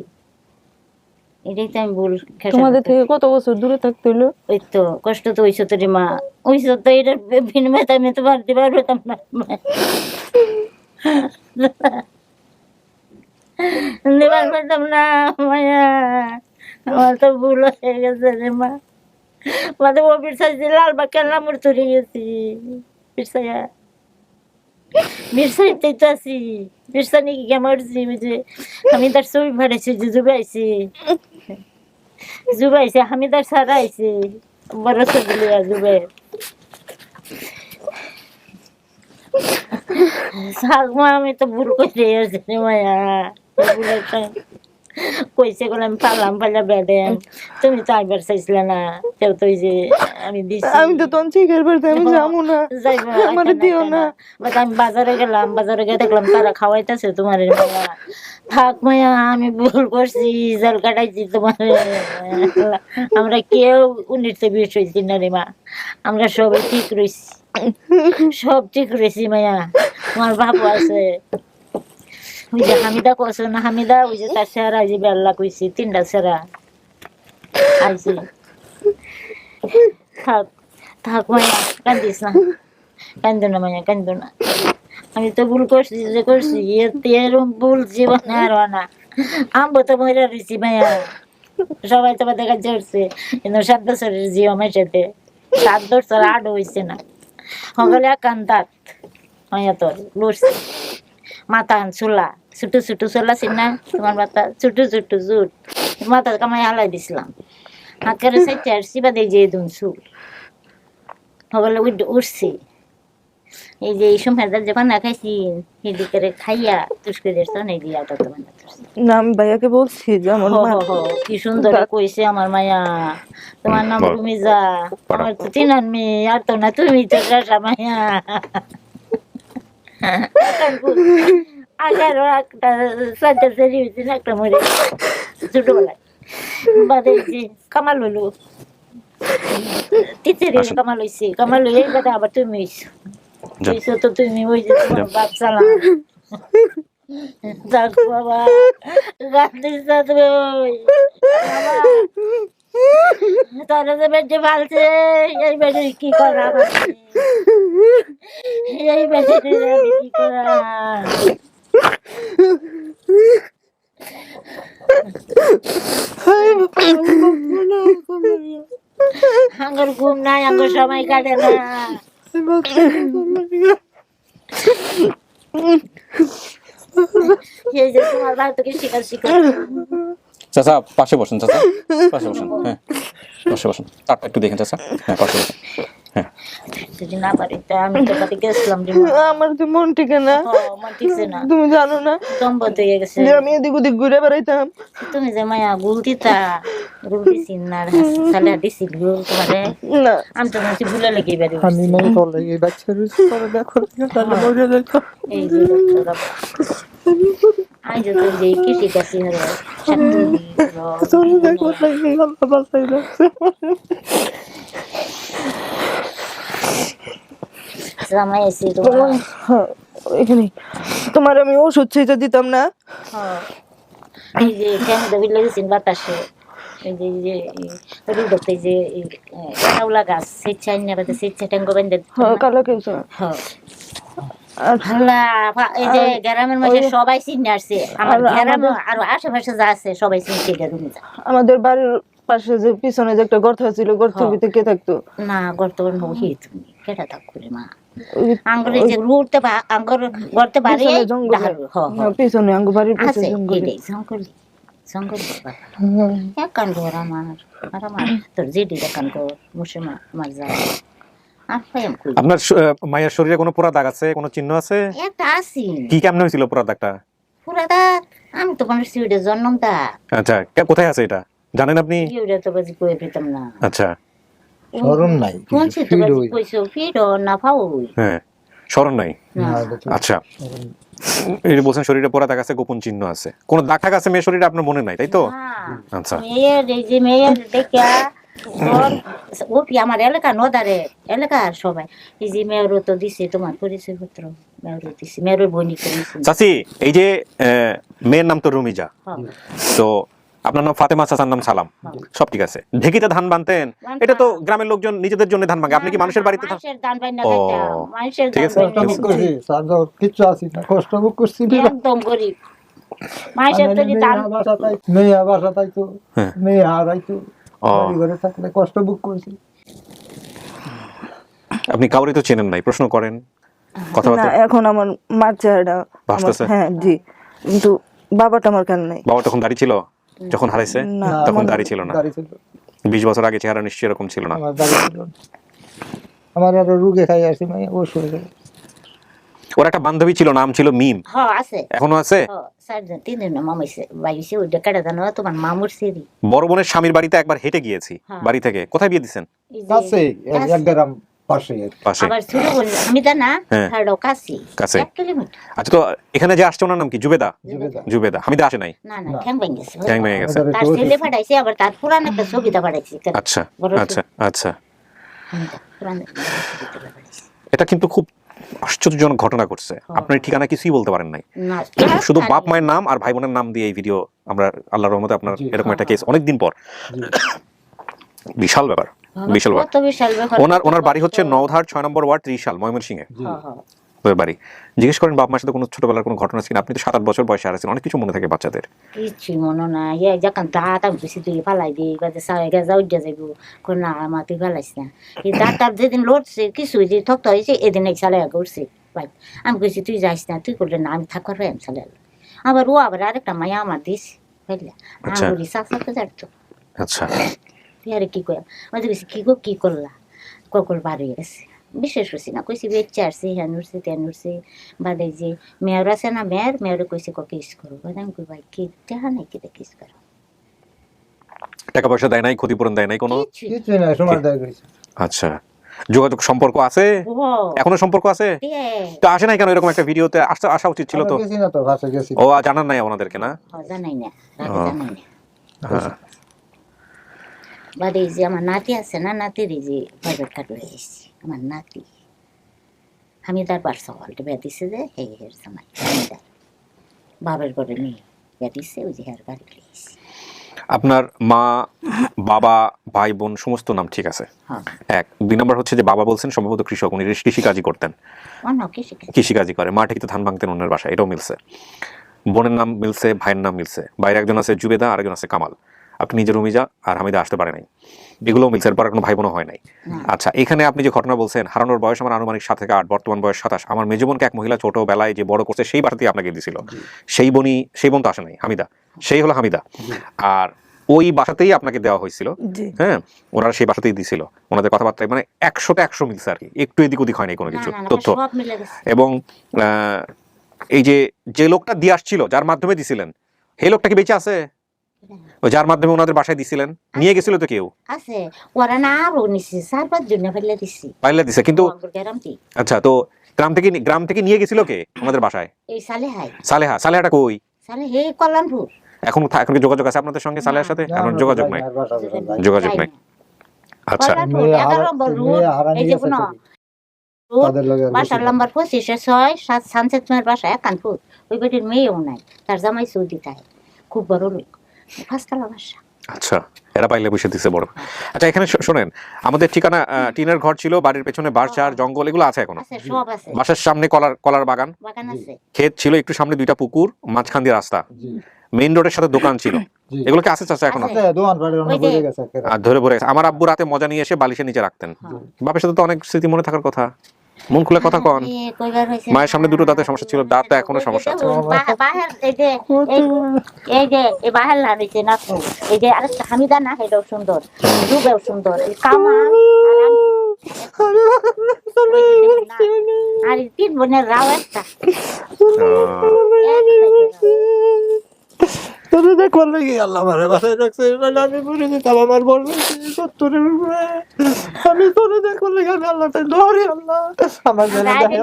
এটাই তো আমি ভুল তোমাদের থেকে কত বছর দূরে থাকতে হলো ওই তো কষ্ট তো হইছো তো রে মা হইছো তো এটার বিনিময়ে আমি তো পারতে পারতাম না নেবার পারতাম না মায়া আমার তো ভুল হয়ে গেছে রে মা আমাদের ও বিরসাইছি লালবাগ কেলা মোড় চলে গেছি বিরসাইয়া বিরসাইতেই তো আছি বিরসানি কি মরছি বুঝে আমি তার ছবি ফাটাইছি যে জুবাইছি জুবাইছে হামিদার সারা আইছে বড় ছবি জুবে সাগমা আমি তো ভুল করে আসছি মায়া কইছে বলে আমি পারলাম পাল্লা বেড়ে তুমি তো আইবার চাইছিলে না কেউ তো যে আমি দিচ্ছি আমি তো তখন চিকের বাড়িতে আমি যাবো না আমার দিও না আমি বাজারে গেলাম বাজারে গিয়ে দেখলাম তারা খাওয়াইতেছে তোমার মায়া থাক মায়া আমি ভুল করছি জাল কাটাইছি তোমার আমরা কেউ 19-20 হয়েছি না রে মা আমরা সবাই ঠিক রয়েছি সব ঠিক রয়েছি মায়া তোমার বাবু আছে ওই যে হামিদা কইছো না হামিদা ওই যে তার সেরা যে বেল্লা কইছি 3টা সেরা আইছি থাক থাক মায়া কান্দিস না কান্দো না মায়া কান্দো না আমি তো ভুল করছি যে করছি এরম ভুল জীবনে আর না আমবো তো মরে রয়েছি মায়া সবাই তোমার দেখা চড়ছে কিন্তু 7 বছরের জীব আমার সাথে 7 বছর 8 হয়েছে না হগলে কান্দাত মায়া তোর লড়ছে মাথা চুলা ছোট ছোট চুলা ছিল না তোমার মাথা ছোট ছোট জুট মাথা কামাই হালাই দিছিলাম হাত করে সাইতে আসছি বা দেখি যে দুন চুল হগলে উঠছি এই যে এই সময় যখন না খাইছি হেদি করে খাইয়া তুষ্কদের সনে দিয়া তো তোমার না আমি ভাইয়াকে বলছি যে আমার মা কি সুন্দর কইছে আমার মায়া তোমার নাম রুমিজা আমার তো 3 মেয়ে আর তো না তুমি তো রাজা মায়া আগারো একটা সাদা সেরি হয়েছে না একটা মরে ছোটবেলায় বাদে কামাল হলো তিতের কামাল হয়েছে কামাল হয়ে বাদে আবার তুমি হয়েছো তো তুমি ওই যে তোমার বাপ চালাম যাক বাবা গান্ধিস তুমি তারা যে বেঁচে ফালছে এই বেঁচে কি করা এই বেঁচে কি করা আঙ্গুর ঘুম নাই আঙ্গুর সময় কাটে না এই যে তোমার ভাই তোকে শিকার শিকার চাচা পাশে বসেন চাচা পাশে বসেন হ্যাঁ পাশে বসেন তারটা একটু দেখেন চাচা হ্যাঁ পাশে বসেন হ্যাঁ যদি না পারি তা আমি তো বাড়ি গেছিলাম আমার তো মন ঠিক না মন ঠিকছে না তুমি জানো না দম্বত হয়ে গেছে আমি এদিক ওদিক ঘুরে বেড়াইতাম তুমি যে মায়া গুলতিতা গুলতিছি না সালে দিছি গুল তোমারে না আমি তো মনে ভুলে লেগে বেরি আমি মন করলে এই বাচ্চার করে দেখো তাহলে মরে যাইতো এই যে আই যে তো যে কি শিখাছি হরে তুমি দেখো তাই আল্লাহ বাঁচাই জামাই আছে তোমার এখানে তোমার আমি ওষুধ চাইতে দিতাম না। এই যে ফ্যান দেবি লেগেছেন বাতাসে এই যে রুদতে যে কাউলা গাছ সেচ্ছাই না বাদে সেচ্ছা ট্যাঙ্গো বেঁধে কালো কেছো এই যে গ্রামের মাঝে সবাই চিনে আসছে আমার গ্রাম আর আশেপাশে যা আছে সবাই চিনতে রুমে যা আমাদের বাড়ির পাশে যে পিছনে যে একটা গর্ত ছিল গর্তের ভিতরে কে থাকতো? না গর্ত নহি তুমি কেটা থাকো রে মা আঙ্গুরে যে রুটতে আঙ্গুর গর্তে বাড়ি পিছনে আঙ্গুর বাড়ির আছে পিছনে জঙ্গল জঙ্গল এক কান ঘর আমার তোর যেটি কান ঘর মুসলমান আমার যায় আপনার মায়ের শরীরে কোনো পোড়া দাগ আছে, কোনো চিহ্ন আছে? একটা আছে। কি কেমনে হয়েছিল পোড়া দাগটা? পোড়া দাগ আমি তো মানুষ সিউডে জন্ম দা। আচ্ছা, কোথায় আছে এটা জানেন আপনি? সিউডে তো বাজি কই পেতাম না। আচ্ছা, শরণ নাই। কোন সে তো বাজি কইছো ফিরো না পাওই। হ্যাঁ, শরণ নাই। আচ্ছা, এই যে বলছেন শরীরে পোড়া দাগ আছে, গোপন চিহ্ন আছে, কোন দাগ টাগ আছে মেয়ের শরীরে আপনার মনে নাই, তাই তো? আচ্ছা, মেয়ের এই যে মেয়ের দেখা ওটি আমার এলাকা নদারে এলাকার সবাই এই যে মেয়রও তো দিছে তোমার পরিচয় পত্র মেয়রও দিছে মেয়রের বইনি করেছে। চাচি, এই যে মেয়ের নাম তো রুমিজা, তো আপনার নাম ফাতেমা, চাচার নাম সালাম, সব ঠিক আছে। ঢেকিতে ধান বানতেন, এটা তো গ্রামের লোকজন নিজেদের জন্য ধান ভাঙে, আপনি কি মানুষের বাড়িতে ধান বান না খাইতাম? মানুষের ঠিক আছে, কিছু আছে না, কষ্ট করছি একদম গরিব মানুষের তো ধান মেয়ে বাসা তাই তো মেয়ে হারাইতো ঘরে থাকলে কষ্ট বুক করছি। আপনি কাউরে তো চেনেন নাই, প্রশ্ন করেন কথাবার্তা? এখন আমার মার চেহারা হ্যাঁ জি, কিন্তু বাবাটা আমার কেন নাই। বাবা তখন দাড়ি ছিল যখন হারাইছে? তখন দাড়ি ছিল না। 20 বছর আগে চেহারা নিশ্চয়ই এরকম ছিল না। আমার আরো রোগে খাই আসি মাই ও শুয়ে গেল। ওর একটা বান্ধবী ছিল, নাম ছিল মিম। হ্যাঁ আছে, এখনো আছে। সারজন 3 দিন মামাইছে বাইছে ওই ডেকাটা জানো তোমার মামুর সেরি। বড় বোনের স্বামীর বাড়িতে একবার হেঁটে গিয়েছি বাড়ি থেকে। কোথায় বিয়ে দিবেন? কাছে এক গ্রাম পাশে। আবার ছোট বোন আমি জানা হাড়ো কাছে 1 কিলোমিটার। আচ্ছা, তো এখানে যে আসছে ওনার নাম কি? জুবেদা। জুবেদা হামিদা আসে নাই? না না ঠ্যাং ভেঙে গেছে। ঠ্যাং ভেঙে গেছে। তার ছেলে পাঠাইছে, আবার তার পুরান একটা ছবিটা পাঠাইছে। আচ্ছা আচ্ছা আচ্ছা, এটা কিন্তু খুব আশ্চর্যজনক ঘটনা ঘটছে। আপনার ঠিকানা কিছুই বলতে পারেন নাই, শুধু বাপ মায়ের নাম আর ভাই বোনের নাম দিয়ে এই ভিডিও আমরা আল্লাহর রহমতে আপনার এরকম একটা কেস অনেকদিন পর। বিশাল ব্যাপার, বিশাল ব্যাপার। ওনার বাড়ি হচ্ছে নওধার 6 নম্বর ওয়ার্ড, ত্রিশাল, ময়মনসিংহে বাড়ি। জিজ্ঞেস করেন বাপ মার সাথে কোনো ছোটবেলার কোনো ঘটনা ছিল? আপনি তো 7-8 বছর বয়সে হারাইছেন, অনেক কিছু মনে থাকে বাচ্চাদের। কিছু মনে নাই, যখন দাঁত আমি বেশি দিয়ে ফালাই দিই যাও যাইব না আমার তুই ফালাইস না। এই দাঁত যেদিন লড়ছে কিছু ঠকতে হয়েছে এদিন এক সালে করছে ভাই, আমি কইছি তুই যাইস না, তুই করলে না আমি থাকার ভাই আমি সালে। আবার ও আবার আরেকটা মায়া আমার দিস বুঝলে আমি সাথে যাচ্ছ। আচ্ছা, তুই আরে কি কর আমাদের বেশি কি করলা ককল বার হয়ে গেছে বিশেষ করছি না, কইছি বেচে আসছি হ্যান উঠছে তেন উঠছে বাদে যে মেয়র আছে না মেয়রে কইছে কিস করো, আমি কই ভাই কি টাকা নাই কি কিস করো? টাকা পয়সা দেয় নাই, ক্ষতিপূরণ দেয় নাই কোনো? কিছু না, সময় দেয় গেছে। আচ্ছা, যোগাযোগ সম্পর্ক আছে? এখনো সম্পর্ক আছে? তো আসে নাই কেন? এরকম একটা ভিডিওতে আসা উচিত ছিল তো। ও জানার নাই আপনাদেরকে? না জানাই না, জানাই না। বাদে যে আমার নাতি আছে না, নাতির এই যে প্রাইভেট কার্ড হয়ে এসেছি আমার নাতি হামিদার বার সকালটা বিয়া দিছে যে হের সময় হামিদার বাবার ঘরে নিয়ে বিয়া দিছে, ওই যে হের গাড়ি লিয়েছি। আপনার মা বাবা ভাই বোন সমস্ত নাম ঠিক আছে? 1 2 নম্বর হচ্ছে যে বাবা বলছেন সম্ভবত কৃষক, উনি কৃষিকাজই করতেন, কৃষিকাজই করে, মা ঠিকই তো ধান ভাঙতেন ওনার বাসায়, এটাও মিলছে। বোনের নাম মিলছে, ভাইয়ের নাম মিলছে, বাইরে একজন আছে জুবেদা, আরেকজন আছে কামাল। আপনি নিজে রুমিজা আর হামিদা আসতে পারে নাই, এগুলো মিলছে, এরপর কোনো ভাই বোনও হয় নাই। আচ্ছা, এখানে আপনি যে ঘটনা বলছেন হারানোর বয়স আমার আনুমানিক 7 থেকে 8, বর্তমান বয়স 27। আমার মেজ বোনকে এক মহিলা ছোটবেলায় যে বড় করছে সেই বাসাতেই আপনাকে দিছিল, সেই বোন তো আসে নাই, হামিদা, সেই হলো হামিদা। আর ওই বাসাতেই আপনাকে দেওয়া হয়েছিল, হ্যাঁ, ওনারা সেই বাসাতেই দিছিল। ওনাদের কথাবার্তায় মানে 100তে 100 মিলছে আর কি, একটু এদিক ওদিক হয় নাই কোনো কিছু তথ্য। এবং এই যে লোকটা দিয়ে আসছিল, যার মাধ্যমে দিছিলেন, সেই লোকটা কি বেঁচে আছে? ওই যার মাধ্যমে ওনাদের বাসায় দিছিলেন, নিয়ে গেছিল তো কেউ? আছে, ওরা না আরো নিছে 4-5 জন পাইলা দিছি, পাইলা দিছে কিন্তু। আচ্ছা, তো গ্রাম থেকে নিয়ে গেছিল কে ওনাদের বাসায়? এই সালেহাটা কই? সালেহা কল্যাণপুর। এখন কি যোগাযোগ আছে আপনাদের সঙ্গে সালেহার সাথে? এখন যোগাযোগ নাই। আচ্ছা, বাসার নাম্বার 25/6 সানসেট মেয়ের বাসা কানপুর। ওই বাড়ির মেয়েও নাই, তার জামাই সৌদি থাকে, খুব বড় লোক, ফাঁসতলা বাসা। আচ্ছা, এরা পাইলে বসে দিছে বড়। আচ্ছা, এখানে শোনেন, আমাদের ঠিকানা টিনের ঘর ছিল, বাড়ির পেছনে বাঁশঝাড় জঙ্গল এগুলো আছে এখনো। আছে, সব আছে, বাসার সামনে কলার বাগান আছে, ক্ষেত ছিল, একটু সামনে 2টা পুকুর, মাঝখান দিয়ে রাস্তা, মেইন রোডের সাথে দোকান ছিল, এগুলো কি আছে চাচা এখন? আর ধরে ভরে গেছে। আমার আব্বু রাতে মজা নিয়ে এসে বালিশের নিচে রাখতেন। বাপের সাথে তো অনেক স্মৃতি মনে থাকার কথা, মন খুলে কথা কন। মায়ের সামনে 2টো দাঁতের সমস্যা ছিল, দাঁতটা এখনো সমস্যা আছে। এই যে এই বাহার লাগাইছে না, এই যে আরেকটা হামিদা না, এটাও সুন্দর, দুবেও সুন্দর, কামা আর 3 বোনের রাও একটা। তোরে দেখবার লাগি আল্লাহ মারে বাসায় রাখছে, আমি বলে দিতাম আমার বড় 70-এর উপরে। আমি তোরে দেখবার লাগি আমি আল্লাহ তাই ধরে, আল্লাহ আমার জেলে দেখে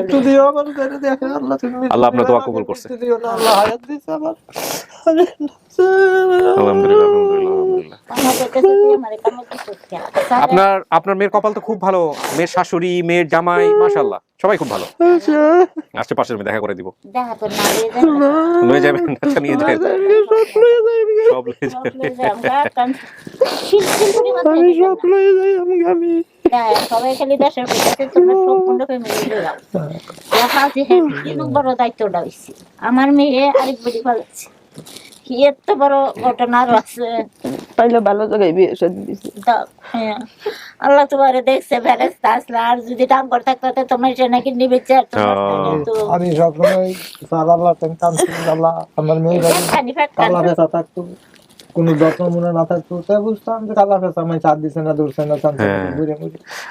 একটু দিও, আমার জেলে দেখে আল্লাহ, তুমি আল্লাহ আপনার দোয়া কবুল করছে। দিও না, আল্লাহ হায়াত দিছে আমার। আলহামদুলিল্লাহ, আপনার মেয়ের কপাল তো খুব ভালো, মেয়ের শাশুড়ি, মেয়ের জামাই, মাশাআল্লাহ সবাই খুব ভালো। আজকে পাশের মেয়ে দেখা করে দিব, নিয়ে যাবেন। আচ্ছা, নিয়ে যাবেন, সব লয়ে যাবেন। সবাই খালি দেশের সম্পূর্ণ ফ্যামিলি বড় দায়িত্বটা হয়েছে। আমার মেয়ে আরেক বাড়ি পালাচ্ছে, এত বড় ঘটনা আরো আছে। পাইলে ভালো জায়গায় বিয়ে শাদী দিছে। আল্লাহ তোমারে দেখছে, ফেরেশতা আসলে, আর যদি টাম করে থাকতে তোমার সে নাকি নিবে চার। আমি সবসময় আল্লাহ আল্লাহ আমার মেয়েরা আল্লাহ ভেসা থাকতো, কোন যত্ন মনে না থাকতো, তাই বুঝতাম যে আল্লাহ ভেসা আমায় চাঁদ দিছে না, দূরছে না,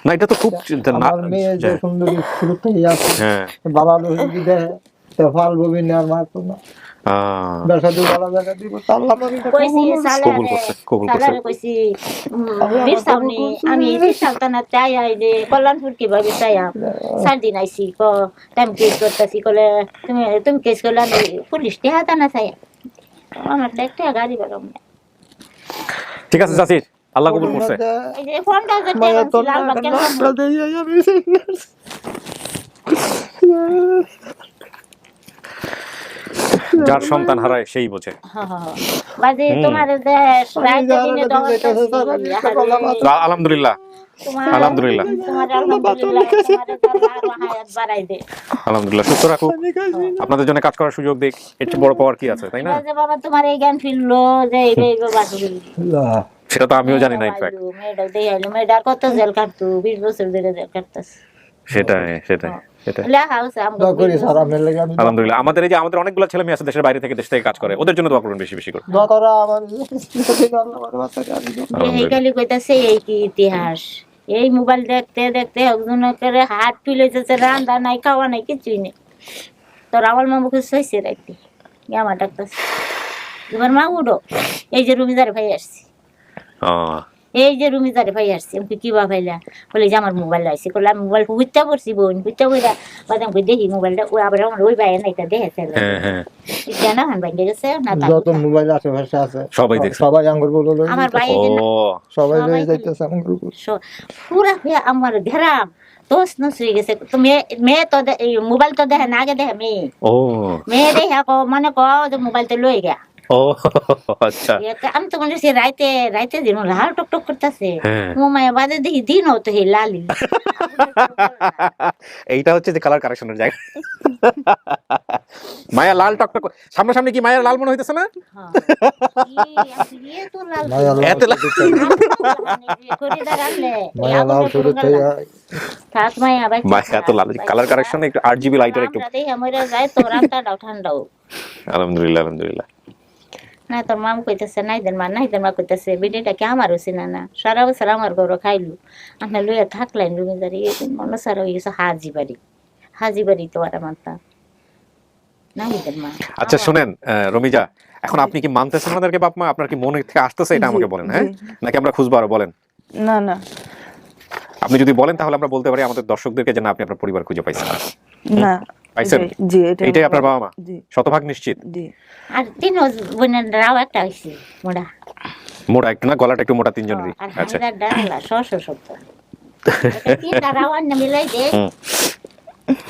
না এটা তো খুব আমার মেয়ে যে সুন্দরী ফুলতে আছে, বাবা লোহি দেয় ফল ববি নেওয়ার মারতো না। কল্যাণপুর কিভাবে চাইয়া 4 দিন আইসি, কেস করতেছি, কলে তুমি কেস করলে আমি পুলিশ টেহাতা না চাইয়া, আমার একটা গাড়ি বেরোম না। ঠিক আছে চাচি, আল্লাহ কবুল করছে। এই যে ফোনটা যার সন্তান হারায় সেই বোঝে। আলহামদুলিল্লাহ, আলহামদুলিল্লাহ, আলহামদুলিল্লাহ, সুস্থ রাখুক, আপনাদের জন্য কাজ করার সুযোগ দিক, এর চেয়ে বড় পাওয়ার কি আছে, তাই না? বাবা তোমার এই জ্ঞান ফিরলো যে সেটা তো আমিও জানি না। ইনফ্যাক্ট মেয়েটা কত জেল কাটতো, 20 বছর ধরে জেল কাটতেছে। সেটাই আলহামদুলিল্লাহ। আমাদের এই যে আমাদের অনেকগুলো ছেলে মেয়ে আছে দেশের বাইরে থেকে, দেশ থেকে কাজ করে, ওদের জন্য দোয়া করবেন বেশি বেশি করে। এই কি ইতিহাস, এই মোবাইল দেখতে দেখতে একজনের হাত তুলে যাচ্ছে, রান্না নাই, খাওয়া নাই, কিছুই নেই। তোর আমার মা মুখে শইছে রাখতে, আমার ডাক্তার এবার মা উঠো, এই যে রুমিদারে ভাই আসছি, এই যে রুমিদারে ভাই আসছি। আমি কিবা ভাইলা বলে যে আমার মোবাইল আসছে, বলে আমি মোবাইল হুইতে পড়ছি, বোন হুইতে বইলা বাদাম দেখি মোবাইলটা, ও আবার আমার ওই ভাই নাইটা দেখেছে না, হান ভাই গেছে না, যত মোবাইল আশেপাশে আছে সবাই দেখছে, সবাই আঙ্গুর বলো, আমার ভাই সবাই লয়ে যাইতেছে আঙ্গুর পুরা আমার ঘেরাম দোষ নষ্ট হয়ে গেছে। তো মেয়ে তো মোবাইল তো দেখে না, আগে দেখে মেয়ে দেখে মানে যে মোবাইল তো লয়ে গা। আচ্ছা, আমি তো মনে হচ্ছে রাইতে দিন লাল টক করতেছে, মায়া বাদে দেখি দিন হতো হে লালি। এইটা হচ্ছে যে কালার কারেকশনের জায়গা। মায়া লাল টকটক, সামনাসামনি কি মায়ের লাল মনে হইতেছে না? কালার কারেকশন একটু RGB লাইটার একটু। আলহামদুলিল্লাহ, আলহামদুলিল্লাহ। না তোর মাম কইতেছে নাইদের মা কইতেছে বিটিটা কি আমার হচ্ছে না, সারা বছর আমার গরু খাইলু, আপনার লইয়া থাকলেন রুমিদারি, মনে সারা হয়ে গেছে হাজি বাড়ি তো আর মানতা নাইদের মা। আচ্ছা শুনেন রমিজা, এখন আপনি কি মানতেছেন আমাদেরকে বাপ মা? আপনার কি মনে থেকে আসতেছে এটা আমাকে বলেন, হ্যাঁ, নাকি আমরা খুঁজবো আরো? বলেন। না না, আপনি যদি বলেন তাহলে আমরা বলতে পারি আমাদের দর্শকদেরকে যে না, আপনি আপনার পরিবার খুঁজে পাইছেন। না পাইছেন? জি, এটাই আপনার বাবা মা? শতভাগ নিশ্চিত? জি। আর তিন বোনেরাও একটা হইছে মোড়া একটু না, গলাটা একটু মোটা, তিনজনেরই। আচ্ছা, তিনটা রাওয়ান না মিলাই দে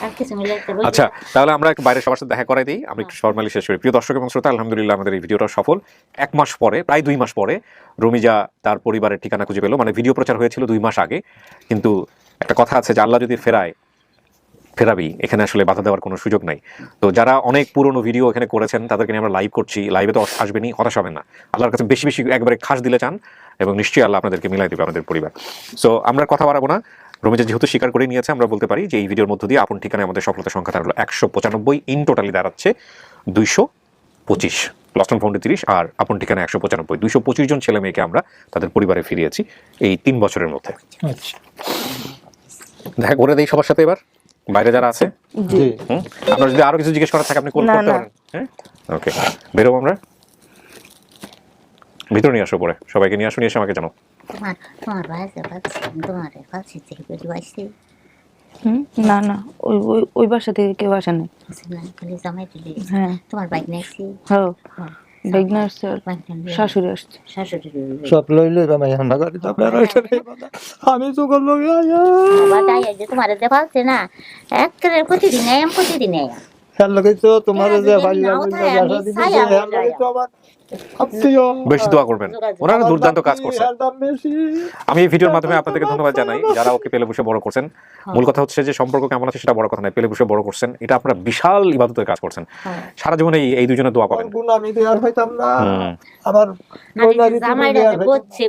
আর কিছু মিলাইতে বলছি আচ্ছা, তাহলে আমরা একটু বাইরে সবার সাথে দেখা করাই দিই, আমরা একটু ফর্মালি শেষ করি। প্রিয় দর্শক এবং শ্রোতা, আলহামদুলিল্লাহ আমাদের এই ভিডিওটা সফল। 1 মাস পরে, প্রায় 2 মাস পরে রুমিজা তার পরিবারের ঠিকানা খুঁজে পেল। মানে ভিডিও প্রচার হয়েছিল 2 মাস আগে, কিন্তু একটা কথা আছে যে আল্লাহ যদি ফেরাবি, এখানে আসলে বাধা দেওয়ার কোনো সুযোগ নাই। তো যারা অনেক পুরনো ভিডিও এখানে করেছেন তাদেরকে নিয়ে আমরা লাইভ করছি, লাইভে তো আসবেনি, হতাশ হবেন না। আল্লাহর কাছে বেশি বেশি একবারে খাস দিলে চান এবং নিশ্চয়ই আল্লাহ আপনাদেরকে মিলাই দেবে আমাদের পরিবার। সো আমরা কথা বাড়াবো না, রুমিজা যেহেতু স্বীকার করে নিয়েছে, আমরা বলতে পারি যে এই ভিডিওর মধ্য দিয়ে আপন ঠিকানায় আমাদের সফলতা সংখ্যা দাঁড়ালো 195, ইন টোটালি দাঁড়াচ্ছে 225, লস্ট অ্যান্ড ফাউন্ডে 30 আর আপন ঠিকানায় 195, 225 জন ছেলে মেয়েকে আমরা তাদের পরিবারে ফিরিয়েছি এই 3 বছরের মধ্যে। দেখা করে দেই সবার সাথে এবার, বাইরে যারা আছে। জি, আপনার যদি আরো কিছু জিজ্ঞেস করার থাকে আপনি কল না, করতে না। পারেন। হ্যাঁ, ওকে, বেরোবো আমরা। ভিতরে নিয়ে আসো, পরে সবাইকে নিয়ে আসো, নিয়ে এসে আমাকে জানাও। তোমার ভাইসে পাচ্ছি তোমার পাচ্ছি থেকে বেরিয়ে আসছি না না, ওই বাসা থেকে কেউ আসে নাই। খালি জামাই দিলে হ্যাঁ, তোমার বাইক নাইছি হ্যাঁ, বেগনা আসছে, শাশুড়ি আসছে। শাশুড়ি সব লইলে রামাই হান্ডা গাড়ি আপনারা আমি তো করলো বাবা তাই যে তোমার যে পাচ্ছে না একেবারে প্রতিদিন আয়া হ্যাঁ লাগে তো তোমার যে ভাই বেশি দোয়া করবেন, ওনারা দুর্দান্ত কাজ করছে। আমি এই ভিডিওর মাধ্যমে আপনাদেরকে ধন্যবাদ জানাই যারা ওকে পেলে বসে বড় করছেন। মূল কথা হচ্ছে যে সম্পর্ক কেমন আছে সেটা বড় কথা নয়, পেলে বসে বড় করছেন, এটা আপনারা বিশাল ইবাদতের কাজ করছেন। সারা জীবনে এই দুজনের দোয়া পাবেন। আমি তো আর হইতাম না, আবার জামাইটা গোচ্ছে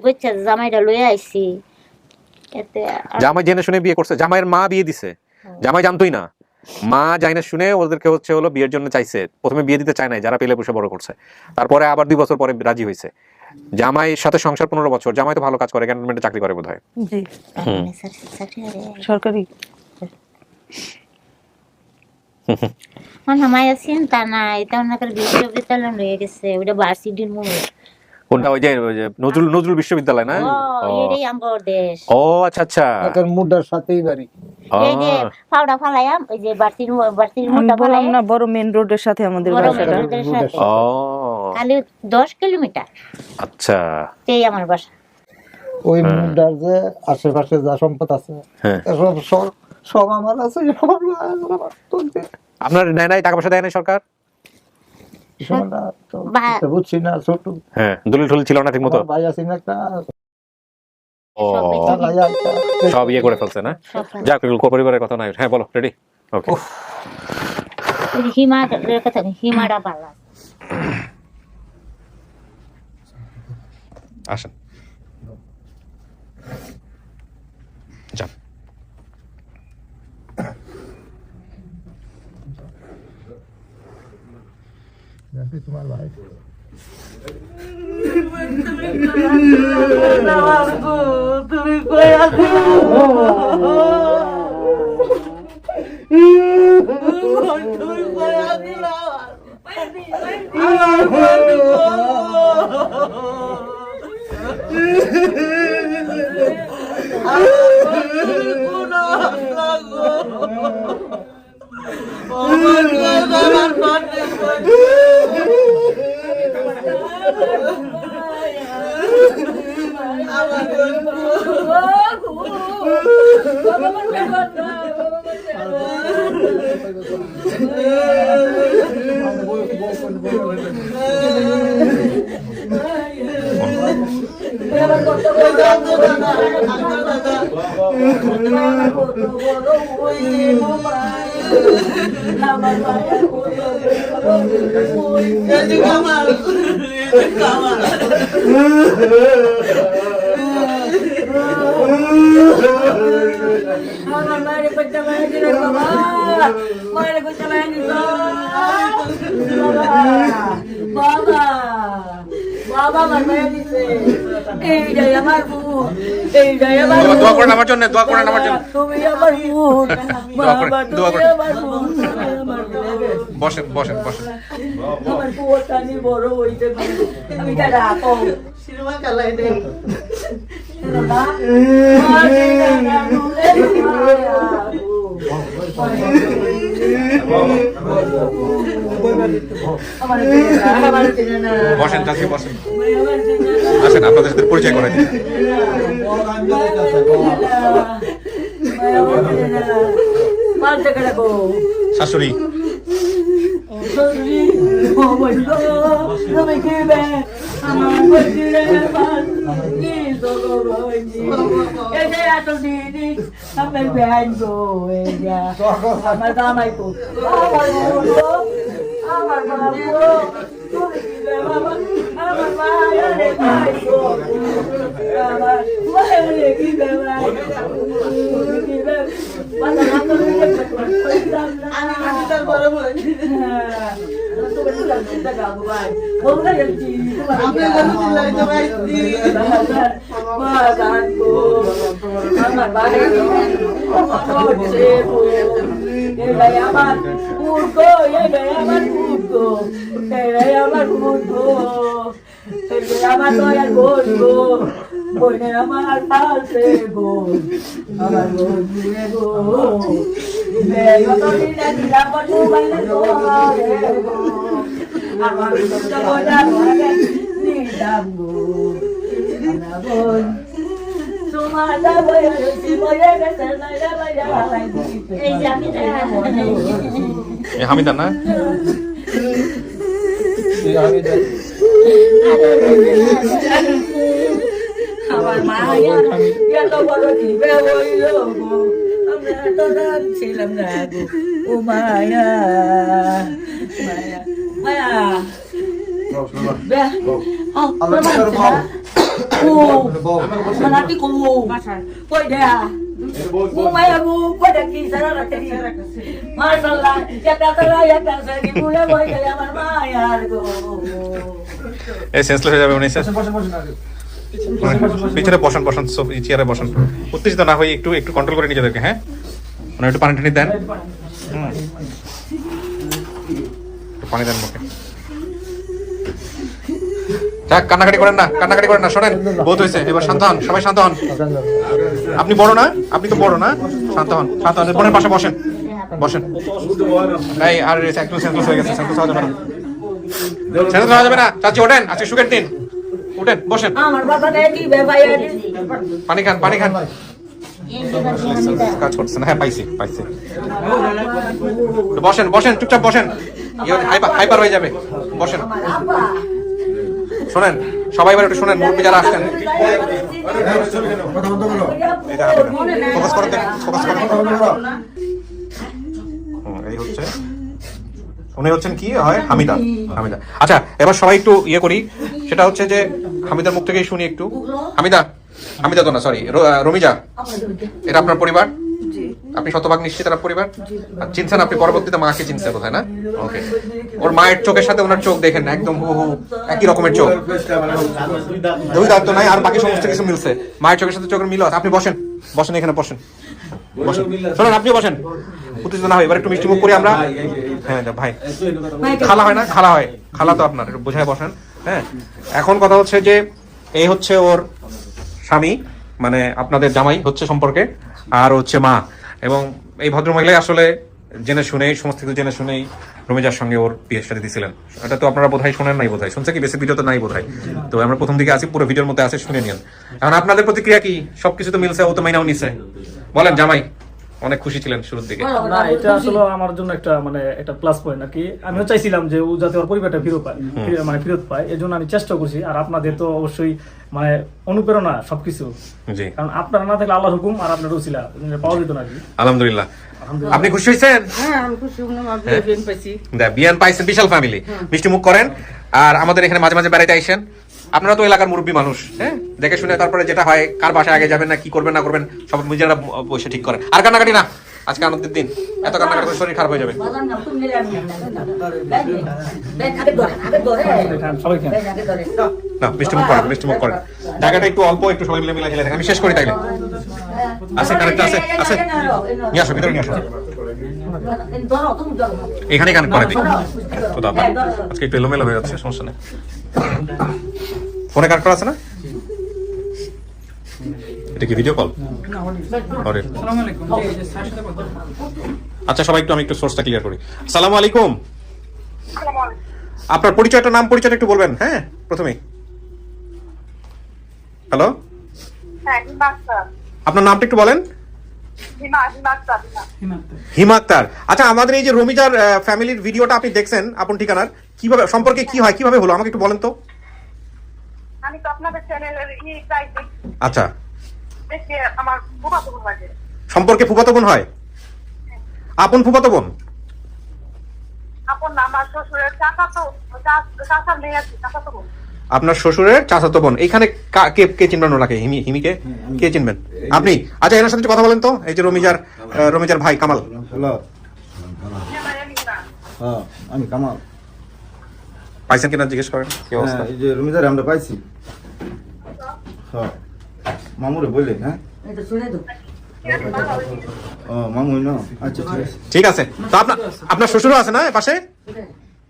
জামাইটা লয়ে আইছি, এতে জামাই জেনে শুনে বিয়ে করছে, জামাইয়ের মা বিয়ে দিছে, জামাই জানতোই না, মা জানে শুনে ওদেরকে হলো বিয়ের জন্য চাইছে। প্রথমে বিয়ে দিতে চায় নাই, যারা পেলে বসে বড় করছে, তারপরে আবার 2 বছর পরে রাজি হয়েছে। জামাইয়ের সাথে সংসার 15 বছর, জামাই তো ভালো কাজ করে, ক্যান্টনমেন্টে চাকরি করে বোধহয়। জি, সরকারি। মায়া চিন্তা নাই, তেমন করে বিশ্ববিদ্যালয় রয়ে গেছে, ওটা ভার্সিটির মুখ। কোনটা? ওই যে নজরুল বিশ্ববিদ্যালয় না? এটাই আমার দেশ। ও আচ্ছা আচ্ছা, এখন মুডার সাথেই বাড়ি। এই যে ফাওড়া ফালায়াম, ওই যে ভার্সিটির মুখটা বললাম না, বড় মেইন রোডের সাথে আমাদের বাসাটা। ও খালি 10 কিলোমিটার। আচ্ছা, এই আমার বাসা। ওই মুডার যে আশেপাশে যা সম্পদ আছে সব আমার আছে। আপনার নেয় নাই, টাকা পয়সা দেয় নাই সরকার? বুঝছি না, ছোট হ্যাঁ, দলিল টলিল ছিল না ঠিক মতো? ভাই আছে না একটা, সব ইয়ে করে ফেলছে না? যাক, পরিবারের কথা নাই। হ্যাঁ বলো, রেডি? ওকে। হিমার কথা, হিমাটা ভালো আসেন, যান। তোমার ভাই তুমি কই আছো? তুমি কই আছো? দোয়া করেন আমার জন্য, দোয়া করেন আমার জন্য। বসেন বসেন বসেন। সিনেমা খেলা এটা বসেন চাচি, বসেন, আসেন আপনাদের সাথে পরিচয় করে দিই। শাশুড়ি হামিদা না আমার মায়া এত বড় কি হইল গো আমরা তো ছিলাম না গো ও মায়া মায়া মায়া Manati ko koi dia mo maya mo koi dia ki sara rakhi mashallah ya ta ni mule koi dia amar maya go এই সেন্সলেস হয়ে যাবে উনি পিছনে বসেন বসেন সব চেয়ারে বসেন উত্তেজিত না হয়ে একটু একটু কন্ট্রোল করে নিজেদেরকে হ্যাঁ মানে একটু পানি টানি দেন পানি দেন মুখে যাক কান্নাকাটি করেন না শোনেন বহুত হয়েছে এবার শান্ত হন সবাই শান্ত হন আপনি বড় না আপনি তো বড় না শান্ত হন বোনের পাশে বসেন এই আর একটু সেন্সলেস হয়ে গেছে সেন্সলেস হওয়া যাবে না চাচি ওঠেন আজকে সুখের দিন উঠেন বসেন আমার বাবা দেখি বেবাইয়া পানি খান কাজ করছে না হ্যাঁ পাইছি বসেন চুপচাপ বসেন হাইপার হয়ে যাবে বসেন শোনেন সবাই এবার একটু শোনেন মুরব্বী যারা আসছেন ফোকাস করেন এই হচ্ছে উনি হচ্ছেন কি হয় হামিদা আচ্ছা এবার সবাই একটু ইয়ে করি সেটা হচ্ছে যে হামিদার মুখ থেকেই শুনি একটু হামিদা তো না সরি রমিজা এটা আপনার পরিবার আপনি শতভাগ নিশ্চিত আপনার পরিবার চিনছেন আপনি পরবর্তীতে মাকে চিনছেন কোথায় না ওকে ওর মায়ের চোখের সাথে ওনার চোখ দেখেন একদম হুবহু একই রকমের চোখ দুই দাঁত তো নাই আর বাকি সমস্ত কিছু মিলছে মায়ের চোখের সাথে চোখের মিল আছে আপনি বসেন এখানে বসেন শোনেন আপনিও বসেন উত্তেজিত না হয় এবার একটু মিষ্টি মুখ করি আমরা হ্যাঁ ভাই খালা হয় না খালা তো আপনার একটু বোঝায় বসেন হ্যাঁ এখন কথা হচ্ছে যে এই হচ্ছে ওর স্বামী মানে আপনাদের জামাই হচ্ছে সম্পর্কে আর হচ্ছে মা এবং এই ভদ্রমহিলাই আসলে জেনে শুনেই সমস্ত কিছু জেনে শুনেই রমিজার সঙ্গে ওর বিয়ের সাথে দিয়েছিলেন এটা তো আপনারা বোধহয় শোনেন নাই বোধহয় শুনছে কি বেশি ভিডিও তো নাই বোধহয় তো আমরা প্রথম দিকে আছি পুরো ভিডিওর মধ্যে আছে শুনে নিন এখন আপনাদের প্রতিক্রিয়া কি সবকিছু তো মিলছে ও তো মাইনাও নিছে বলেন জামাই অনেক খুশি ছিলেন শুরুর দিকে না এটা আসলে আমার জন্য একটা মানে একটা প্লাস পয়েন্ট আর কি আমিও চাইছিলাম যে ও যাতে ওর পরিবারটা ফেরত পায় এই জন্য আমি চেষ্টা করছি আর আপনাদের তো অবশ্যই মানে অনুপ্রেরণা সবকিছু কারণ আপনারা না থাকলে আল্লাহর হুকুম আর আপনার রসিলা পাওয়া যেত না আলহামদুলিল্লাহ আপনি খুশি হয়েছেন হ্যাঁ আমি খুশি বিয়ান পাইছি বিয়ান পাইছেন বিশাল ফ্যামিলি মিষ্টি মুখ করেন আর আমাদের এখানে মাঝে মাঝে বেড়াইতে আইসেন আপনারা তো এলাকার মুরব্বী মানুষ হ্যাঁ দেখে শুনে তারপরে যেটা হয় কার বাসায় আগে যাবেন না কি করবেন না করবেন সব নিজেরা বসে ঠিক করেন আর কান্নাকাটি না আজকে আনন্দের দিন এত কান্নাকাটি করে শরীর খারাপ হয়ে যাবে না মিষ্টি মুখ করেন জায়গাটা একটু অল্প একটু সবাই মিলে খেলে দেখেন আমি শেষ করি তাইলে আছে কানেক্ট আছে নিয়ে আসো ভিতরে নিয়ে আসো এখানে কানেক্ট করে দিই তো দাদা আজকে একটু এলোমেলো হয়ে যাচ্ছে সমস্যা নেই ফোনে কানেক্ট করা আছে না এটা কি ভিডিও কল আচ্ছা সবাই একটু আমি একটু সোর্সটা ক্লিয়ার করি আসসালামু আলাইকুম আপনার নাম পরিচয়টা একটু বলবেন হ্যাঁ প্রথমেই হ্যালো আপনার নামটা একটু বলেন হিমা আক্তার। আচ্ছা, আমাদের এই যে রমিজার ফ্যামিলির ভিডিওটা আপনি দেখছেন আপন ঠিকানার, কিভাবে সম্পর্কে কি হয়, কিভাবে হলো আমাকে একটু বলেন তো। আমি তো আপনাদের চ্যানেলের প্রায় আচ্ছা, দেখে আমার ফুফাতো বোন লাগে। সম্পর্কে ফুফাতো বোন হয়, আপন ফুফাতো বোন? আপন না, আমার শ্বশুরের চাচার মেয়ে আছে, চাচাতো বোন। আপনার শ্বশুরের চাচাতো বোন। এখানে কে কে চিনবেন ওনাকে? হিমিকে কে চিনবেন আপনি? আচ্ছা, এনার সাথে একটু কথা বলেন তো। এই যে রমিজার ভাই কামাল। হ্যালো, হ্যাঁ আমি কামাল। পাইছেন কিনা জিজ্ঞেস করেন কি অবস্থা। এই যে রুমিদার আমরা পাইছি। হ্যাঁ মামুরে বললেন। হ্যাঁ ও মামুই না, আচ্ছা ঠিক আছে। তো আপনার শ্বশুরও আছে না পাশে?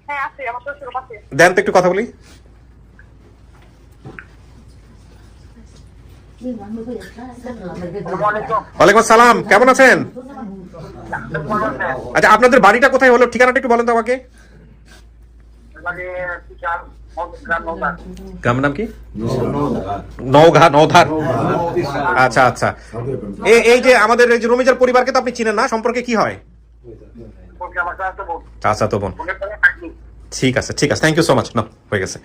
হ্যাঁ আছে, আমার শ্বশুর আছে। দেন তো একটু কথা বলি। ওয়ালাইকুম আসসালাম, কেমন আছেন? আচ্ছা, আপনাদের বাড়িটা কোথায় হলো, ঠিকানাটা একটু বলেন তো আমাকে। গ্রামের নাম কি? নওধার। আচ্ছা আচ্ছা। এই যে আমাদের এই যে রমিজার পরিবারকে তো আপনি চিনেন না, সম্পর্কে কি হয়? চাচাতো বোন। ঠিক আছে ঠিক আছে, থ্যাংক ইউ সো মাচ। না হয়ে গেছে,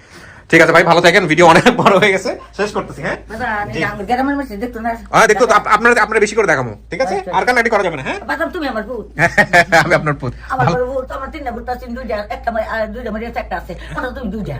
ঠিক আছে ভাই, ভালো থাকেন। ভিডিও অনেক বড় হয়ে গেছে, শেষ করতেছি। হ্যাঁ দেখো তো, আপনারা বেশি করে দেখাবো, ঠিক আছে? আর কান্নাকাটি করা যাবে না। হ্যাঁ তুমি আমার পুত, আমি আপনার পুত। আমার পুত, আমার তিনটা পুত আছে, দুইটা, একটা দুইটা মারি একটা আছে, তুমি দুইটা।